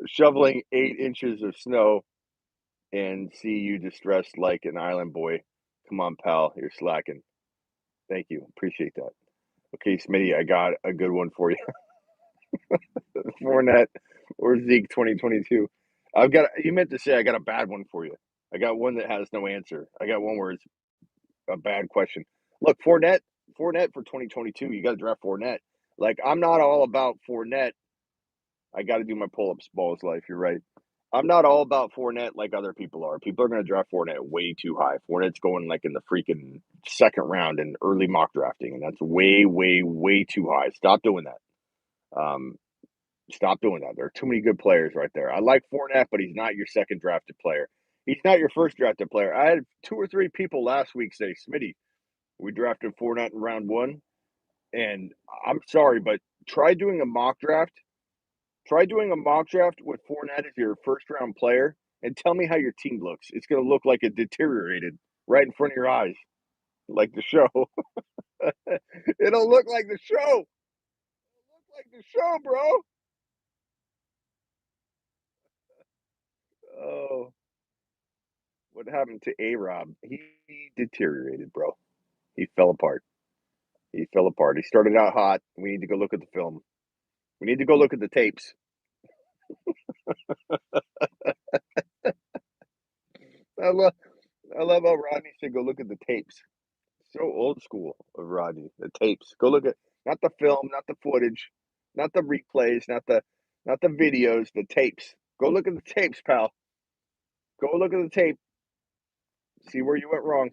shoveling 8 inches of snow and see you distressed like an island boy. Come on, pal, you're slacking. Thank you, appreciate that. Okay, Smitty, I got a good one for you. Fournette or Zeke 2022. I've got. You meant to say I got a bad one for you. I got one that has no answer. I got one where it's a bad question. Look, Fournette for 2022. You got to draft Fournette. Like I'm not all about Fournette. I got to do my pull-ups. Balls life. You're right. I'm not all about Fournette like other people are. People are going to draft Fournette way too high. Fournette's going like in the freaking second round in early mock drafting, and that's way, way, way too high. Stop doing that. Stop doing that. There are too many good players right there. I like Fournette, but he's not your second drafted player. He's not your first drafted player. I had 2 or 3 people last week say, Smitty, we drafted Fournette in round one. And I'm sorry, but try doing a mock draft. Try doing a mock draft with Fournette as your first round player and tell me how your team looks. It's going to look like it deteriorated right in front of your eyes, like the show. It'll look like the show. It'll look like the show, bro. Oh, what happened to A-Rob? He deteriorated, bro. He fell apart. He fell apart. He started out hot. We need to go look at the film. We need to go look at the tapes. I love I love how Rodney said go look at the tapes. So old school of Rodney. The tapes. Go look at not the film, not the footage, not the replays, not the videos, the tapes. Go look at the tapes, pal. Go look at the tape. See where you went wrong.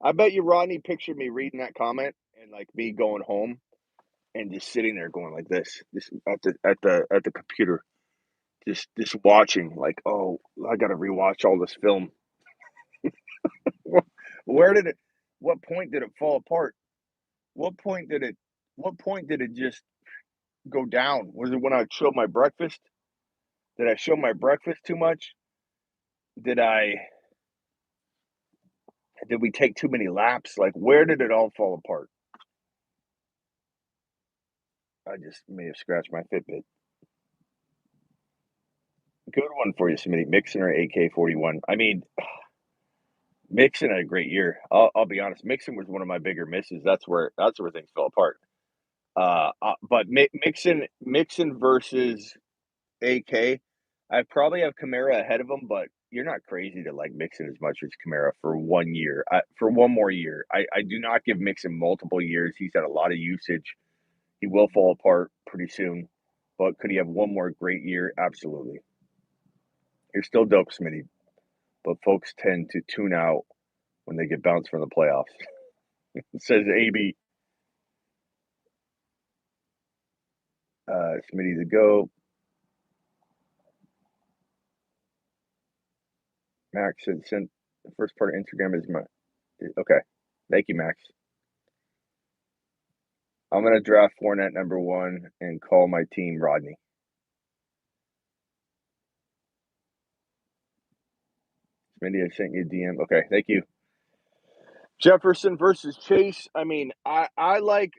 I bet you Rodney pictured me reading that comment and like me going home and just sitting there going like this, just at the computer, just watching like, oh, I got to rewatch all this film. Where did it? What point did it fall apart? What point did it? What point did it just go down? Was it when I showed my breakfast? Did I show my breakfast too much? Did I? Did we take too many laps? Like, where did it all fall apart? I just may have scratched my Fitbit. Good one for you, Smitty. Mixon or AK-41. I mean, Mixon had a great year. I'll be honest. Mixon was one of my bigger misses. That's where things fell apart. But Mixon versus AK, I probably have Kamara ahead of him, but you're not crazy to like Mixon as much as Kamara for 1 year. For one more year, I do not give Mixon multiple years. He's had a lot of usage. He will fall apart pretty soon, but could he have one more great year? Absolutely. You're still dope, Smitty, but folks tend to tune out when they get bounced from the playoffs. It says AB. Smitty to go. Max said sent the first part of Instagram is my okay. Thank you, Max. I'm gonna draft Fournette number one and call my team Rodney. Smitty, I sent you a DM. Okay, thank you. Jefferson versus Chase. I mean, I like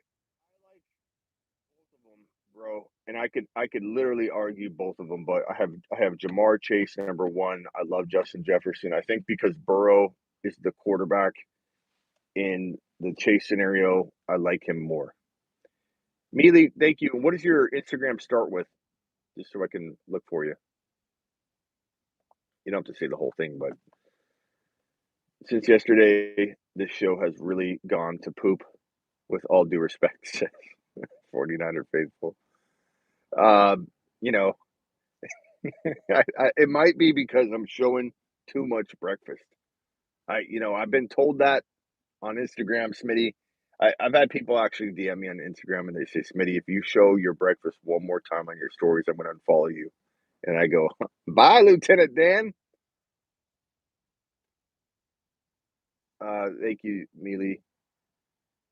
both of them, bro. And I could literally argue both of them, but I have Jamar Chase number one. I love Justin Jefferson. I think because Burrow is the quarterback in the Chase scenario, I like him more. Mealy, thank you. And what does your Instagram start with? Just so I can look for you. You don't have to say the whole thing, but Since yesterday, this show has really gone to poop, with all due respect, says 49er faithful. Um, you know, it might be because I'm showing too much breakfast. I've been told that on Instagram, Smitty. I've had people actually DM me on Instagram and they say, Smitty, if you show your breakfast one more time on your stories, I'm going to unfollow you. And I go, bye, Lieutenant Dan. Thank you, Mealy.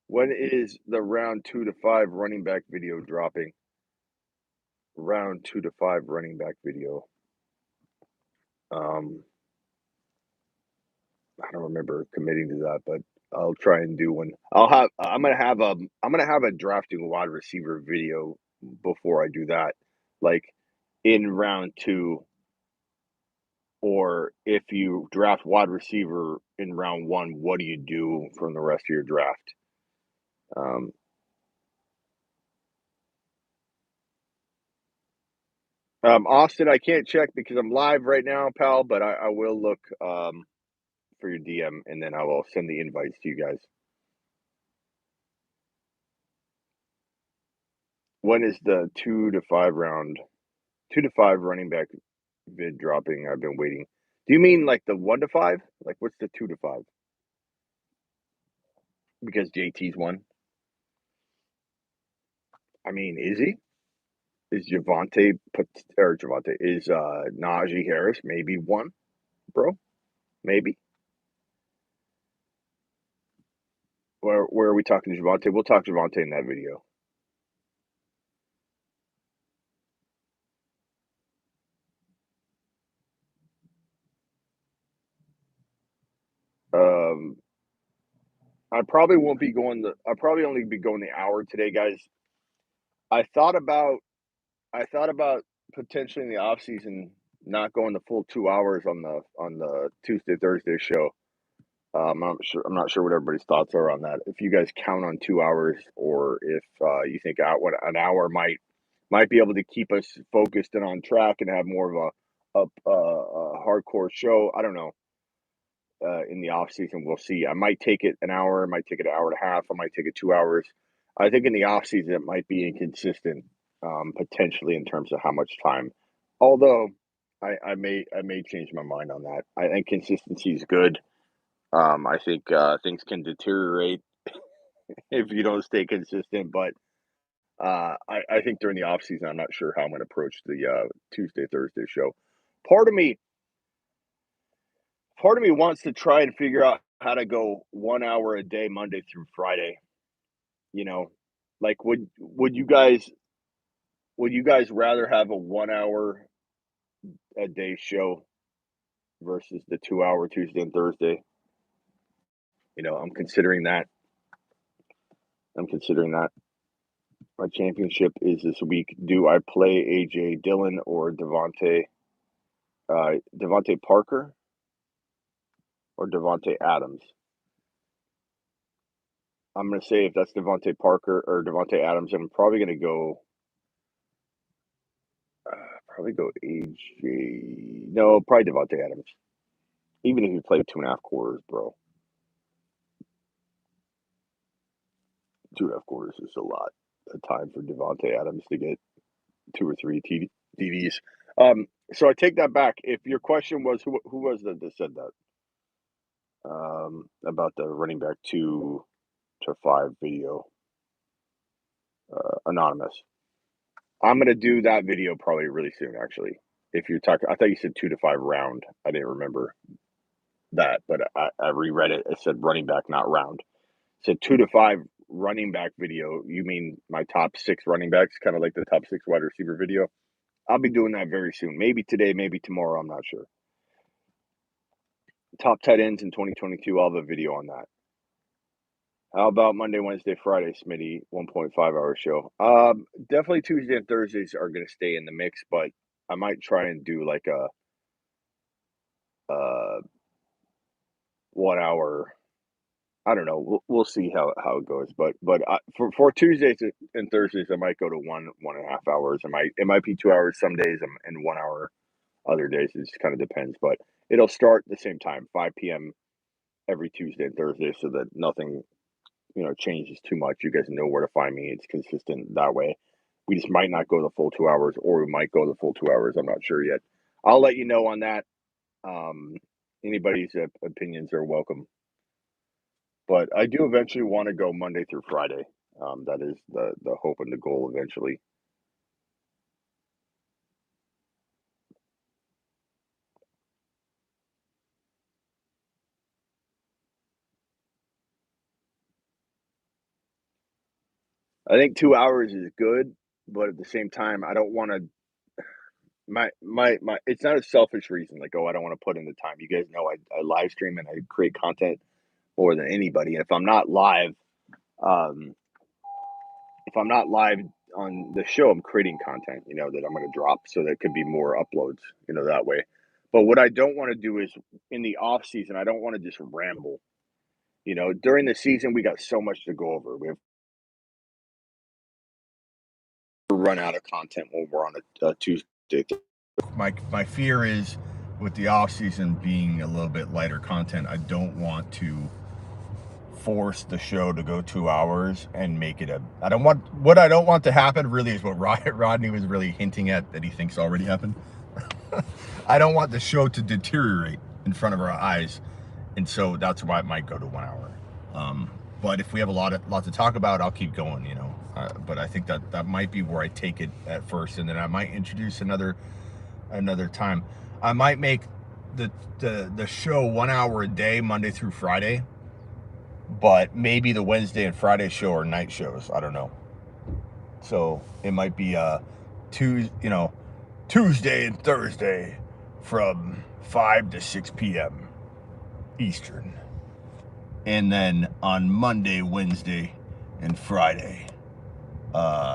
When is the round 2 to 5 running back video dropping? Round 2 to 5 running back video. Um, I don't remember committing to that, but I'll try and do one. I'm gonna have a drafting wide receiver video before I do that. Like in round 2, or if you draft wide receiver in round 1, what do you do from the rest of your draft? Um, Austin, I can't check because I'm live right now, pal, but I will look for your DM and then I will send the invites to you guys. When is the 2 to 5 running back vid dropping? I've been waiting. Do you mean like the 1 to 5? Like what's the 2 to 5? Because JT's one. I mean, is he? Is Javante is Najee Harris maybe one, bro? Maybe. Where are we talking to Javante? We'll talk Javante in that video. Um, I probably won't be going the. I'll probably only be going the hour today, guys. I thought about I thought about potentially in the off season not going the full 2 hours on the Tuesday Thursday show. I'm not sure what everybody's thoughts are on that. If you guys count on 2 hours, or if you think what an hour might be able to keep us focused and on track and have more of a hardcore show. I don't know. In the off season, we'll see. I might take it an hour. I might take it an hour and a half. I might take it 2 hours. I think in the off season it might be inconsistent, potentially in terms of how much time. Although I may change my mind on that. I think consistency is good. I think things can deteriorate if you don't stay consistent. But I think during the off season, I'm not sure how I'm going to approach the Tuesday Thursday show. Part of me, part of me wants to try and figure out how to go 1 hour a day, Monday through Friday. You know, like would you guys rather have a 1 hour a day show versus the 2 hour Tuesday and Thursday? I'm considering that. I'm considering that. My championship is this week. Do I play AJ Dillon or Devontae Parker or Devontae Adams? I'm gonna say if that's Devontae Parker or Devontae Adams, I'm probably gonna go. Probably go AJ. No, probably Devontae Adams. Even if he played 2.5 quarters, bro. 2.5 quarters is a lot of time for Devontae Adams to get 2 or 3 TDs. So I take that back. If your question was who was that said that about the running back 2 to 5 video, anonymous. I'm gonna do that video probably really soon. Actually, if you're talking, I thought you said 2 to 5 round. I didn't remember that, but I reread it. It said running back, not round. It said 2 to 5 running back video. You mean my top 6 running backs, kind of like the top 6 wide receiver video? I'll be doing that very soon. Maybe today, maybe tomorrow. I'm not sure. Top tight ends in 2022. I'll have a video on that. How about Monday, Wednesday, Friday, Smitty? 1.5 hour show. Definitely Tuesday and Thursdays are going to stay in the mix, but I might try and do like a 1 hour. I don't know. We'll see how it goes. But for Tuesdays and Thursdays, I might go to 1.5 hours. It might be 2 hours some days and 1 hour other days. It just kind of depends. But it'll start at the same time, 5 p.m. every Tuesday and Thursday so that nothing, changes too much. You guys know where to find me. It's consistent that way. We just might not go the full 2 hours, or we might go the full 2 hours. I'm not sure yet. I'll let you know on that. Um, Anybody's opinions are welcome. But I do eventually want to go Monday through Friday. That is the hope and the goal eventually. I think 2 hours is good, but at the same time, I don't want to. My. It's not a selfish reason. Like, oh, I don't want to put in the time. You guys know I live stream and I create content more than anybody. And um, if I'm not live on the show, I'm creating content. That I'm going to drop, so that could be more uploads. That way. But what I don't want to do is in the off season. I don't want to just ramble. During the season, we got so much to go over. We have to run out of content when we're on a Tuesday. My fear is with the off season being a little bit lighter content. I don't want to force the show to go 2 hours and make it I don't want to happen really is what Rodney was really hinting at that he thinks already happened. I don't want the show to deteriorate in front of our eyes, and so that's why it might go to 1 hour. But if we have a lot to talk about, I'll keep going. But I think that might be where I take it at first, and then I might introduce another time. I might make the show 1 hour a day, Monday through Friday, but maybe the Wednesday and Friday show are night shows. I don't know. So it might be Tuesday and Thursday from 5 to 6 p.m. Eastern. And then on Monday, Wednesday, and Friday, 10,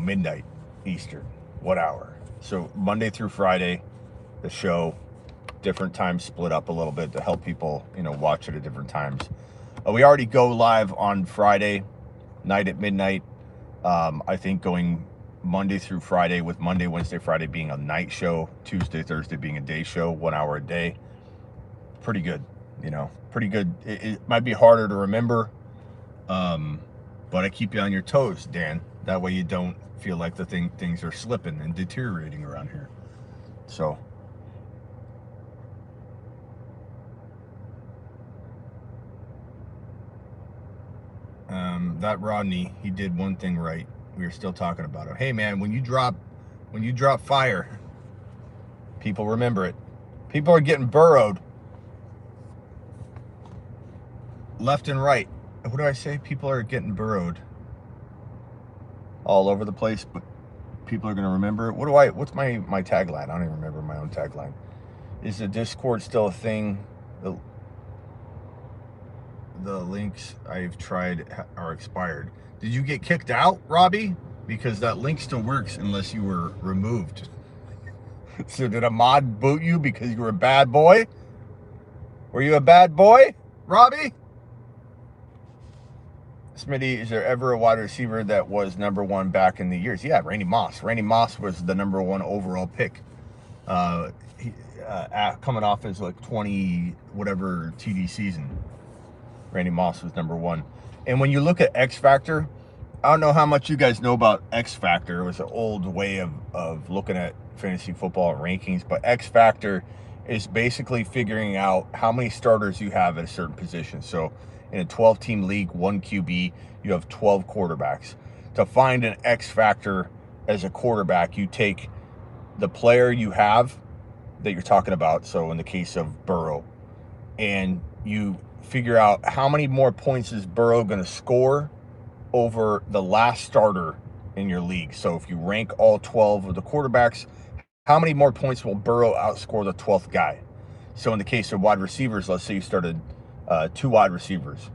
midnight Eastern, 1 hour. So Monday through Friday, the show, different times split up a little bit to help people, watch it at different times. We already go live on Friday night at midnight. I think going Monday through Friday, with Monday, Wednesday, Friday being a night show, Tuesday, Thursday being a day show, 1 hour a day. Pretty good, pretty good. It might be harder to remember, but I keep you on your toes, Dan. That way you don't feel like things are slipping and deteriorating around here. So. That Rodney, he did one thing right. We were still talking about it. Hey man, when you drop fire, people remember it. People are getting burrowed left and right. What do I say? People are getting burrowed all over the place, but people are going to remember it. What's my tagline? I don't even remember my own tagline. Is the Discord still a thing? The links I've tried are expired. Did you get kicked out, Robbie? Because that link still works unless you were removed. So did a mod boot you because you were a bad boy? Were you a bad boy, Robbie? Smitty, is there ever a wide receiver that was number one back in the years? Yeah, Randy Moss. Randy Moss was the number one overall pick. Coming off his 20 whatever TD season. Randy Moss was number one. And when you look at X Factor, I don't know how much you guys know about X Factor. It was an old way of looking at fantasy football rankings, but X Factor is basically figuring out how many starters you have at a certain position. So in a 12-team league, 1 QB, you have 12 quarterbacks. To find an X Factor as a quarterback, you take the player you have that you're talking about, so in the case of Burrow, and you figure out how many more points is Burrow going to score over the last starter in your league. So if you rank all 12 of the quarterbacks, how many more points will Burrow outscore the 12th guy? So in the case of wide receivers, let's say you started 2 wide receivers,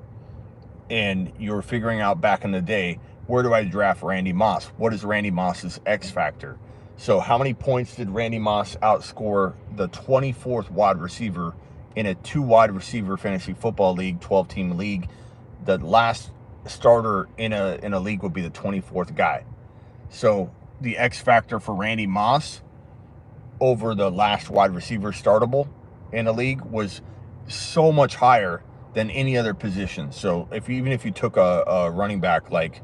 and you're figuring out back in the day, where do I draft Randy Moss? What is Randy Moss's X factor? So how many points did Randy Moss outscore the 24th wide receiver in a 2 wide receiver fantasy football league, 12-team league? The last starter in a league would be the 24th guy. So the X factor for Randy Moss over the last wide receiver startable in a league was so much higher than any other position. So even if you took a running back like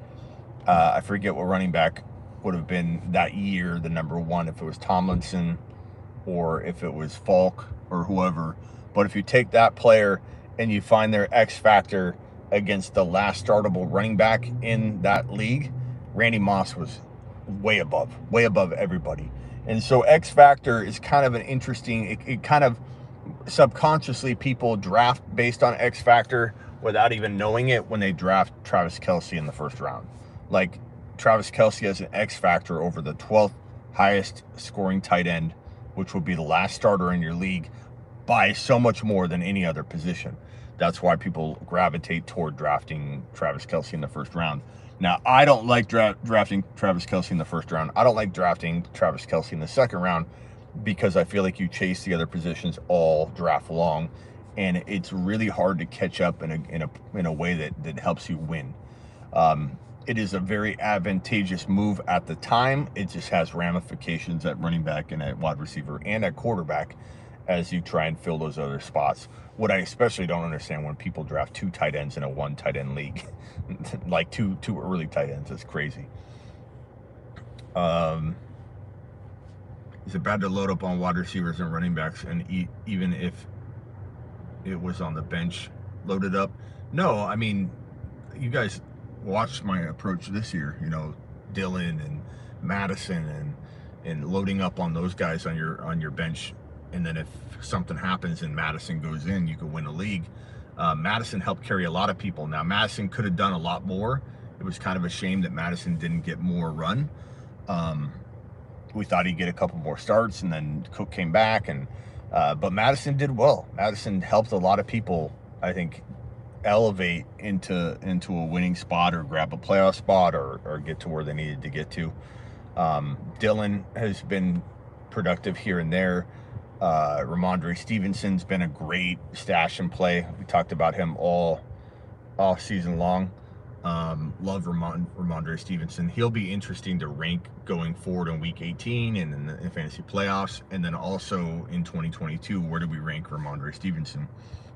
I forget what running back would have been that year the number one, if it was Tomlinson or if it was Falk or whoever. But if you take that player and you find their X factor against the last startable running back in that league, Randy Moss was way above everybody. And so X factor is kind of an interesting, it kind of subconsciously people draft based on X factor without even knowing it when they draft Travis Kelce in the first round. Like Travis Kelce has an X factor over the 12th highest scoring tight end, which would be the last starter in your league, by so much more than any other position. That's why people gravitate toward drafting Travis Kelce in the first round. Now, I don't like drafting Travis Kelce in the first round. I don't like drafting Travis Kelce in the second round because I feel like you chase the other positions all draft long, and it's really hard to catch up in a way that helps you win. It is a very advantageous move at the time. It just has ramifications at running back and at wide receiver and at quarterback as you try and fill those other spots. What I especially don't understand when people draft 2 tight ends in a 1 tight end league, like two early tight ends. That's crazy. Is it bad to load up on wide receivers and running backs and even if it was on the bench loaded up? No, I mean, you guys watched my approach this year, Dylan and Madison and loading up on those guys on your bench. And then if something happens and Madison goes in, you could win a league. Madison helped carry a lot of people. Now, Madison could have done a lot more. It was kind of a shame that Madison didn't get more run. We thought he'd get a couple more starts, and then Cook came back, but Madison did well. Madison helped a lot of people, I think, elevate into a winning spot or grab a playoff spot or get to where they needed to get to. Dylan has been productive here and there. Ramondre Stevenson's been a great stash and play. We talked about him all season long. Love Ramondre Stevenson. He'll be interesting to rank going forward in week 18 and in the fantasy playoffs. And then also in 2022, where do we rank Ramondre Stevenson?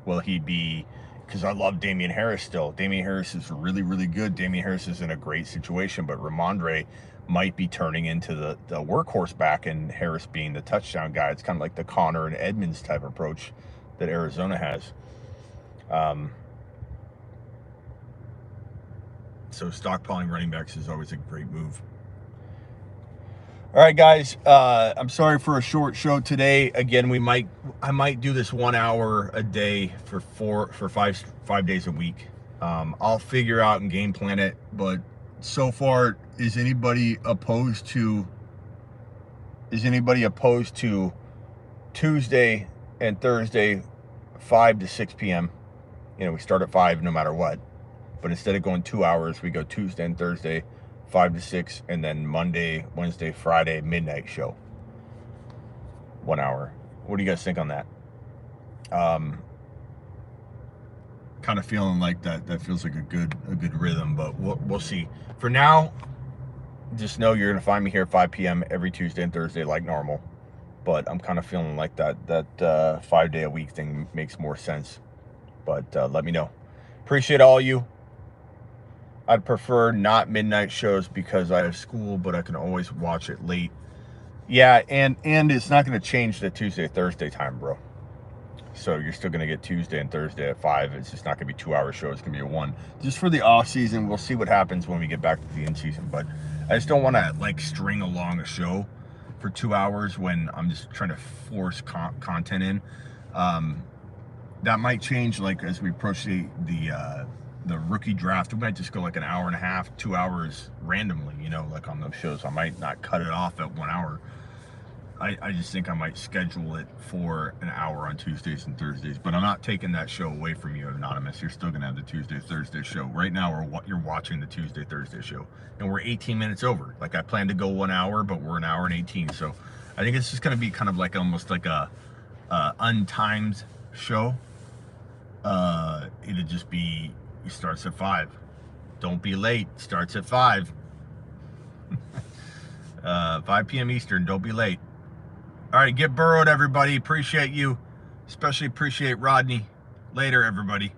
Will he be, because I love Damian Harris still. Damian Harris is really, really good. Damian Harris is in a great situation, but Ramondre might be turning into the workhorse back and Harris being the touchdown guy. It's kind of like the Connor and Edmonds type approach that Arizona has. So stockpiling running backs is always a great move. All right, guys. I'm sorry for a short show today. Again, I might do this 1 hour a day for 5 days a week. I'll figure out and game plan it. But so far, is anybody opposed to Tuesday and Thursday, 5 to 6 p.m.? We start at 5 no matter what. But instead of going 2 hours, we go Tuesday and Thursday, 5 to 6, and then Monday, Wednesday, Friday, midnight show. 1 hour. What do you guys think on that? Kind of feeling like that feels like a good rhythm, but we'll see. For now, just know you're going to find me here at 5 p.m. every Tuesday and Thursday like normal. But I'm kind of feeling like that 5 day a week thing makes more sense. But let me know. Appreciate all you. I'd prefer not midnight shows because I have school, but I can always watch it late. Yeah, and it's not going to change the Tuesday, Thursday time, bro. So you're still going to get Tuesday and Thursday at 5. It's just not going to be 2 hour shows. It's going to be a 1. Just for the off season, we'll see what happens when we get back to the in season. But I just don't want to string along a show for 2 hours when I'm just trying to force content in. That might change as we approach the rookie draft. We might just go an hour and a half, 2 hours randomly, on those shows. I might not cut it off at 1 hour. I just think I might schedule it for an hour on Tuesdays and Thursdays, but I'm not taking that show away from you, Anonymous. You're still going to have the Tuesday, Thursday show. Right now, you're watching the Tuesday, Thursday show, and we're 18 minutes over. I planned to go 1 hour, but we're an hour and 18. So I think it's just going to be kind of almost like a untimed show. It'll just be, it starts at 5. Don't be late. Starts at 5. 5 p.m. Eastern. Don't be late. All right, get burrowed, everybody. Appreciate you. Especially appreciate Rodney. Later, everybody.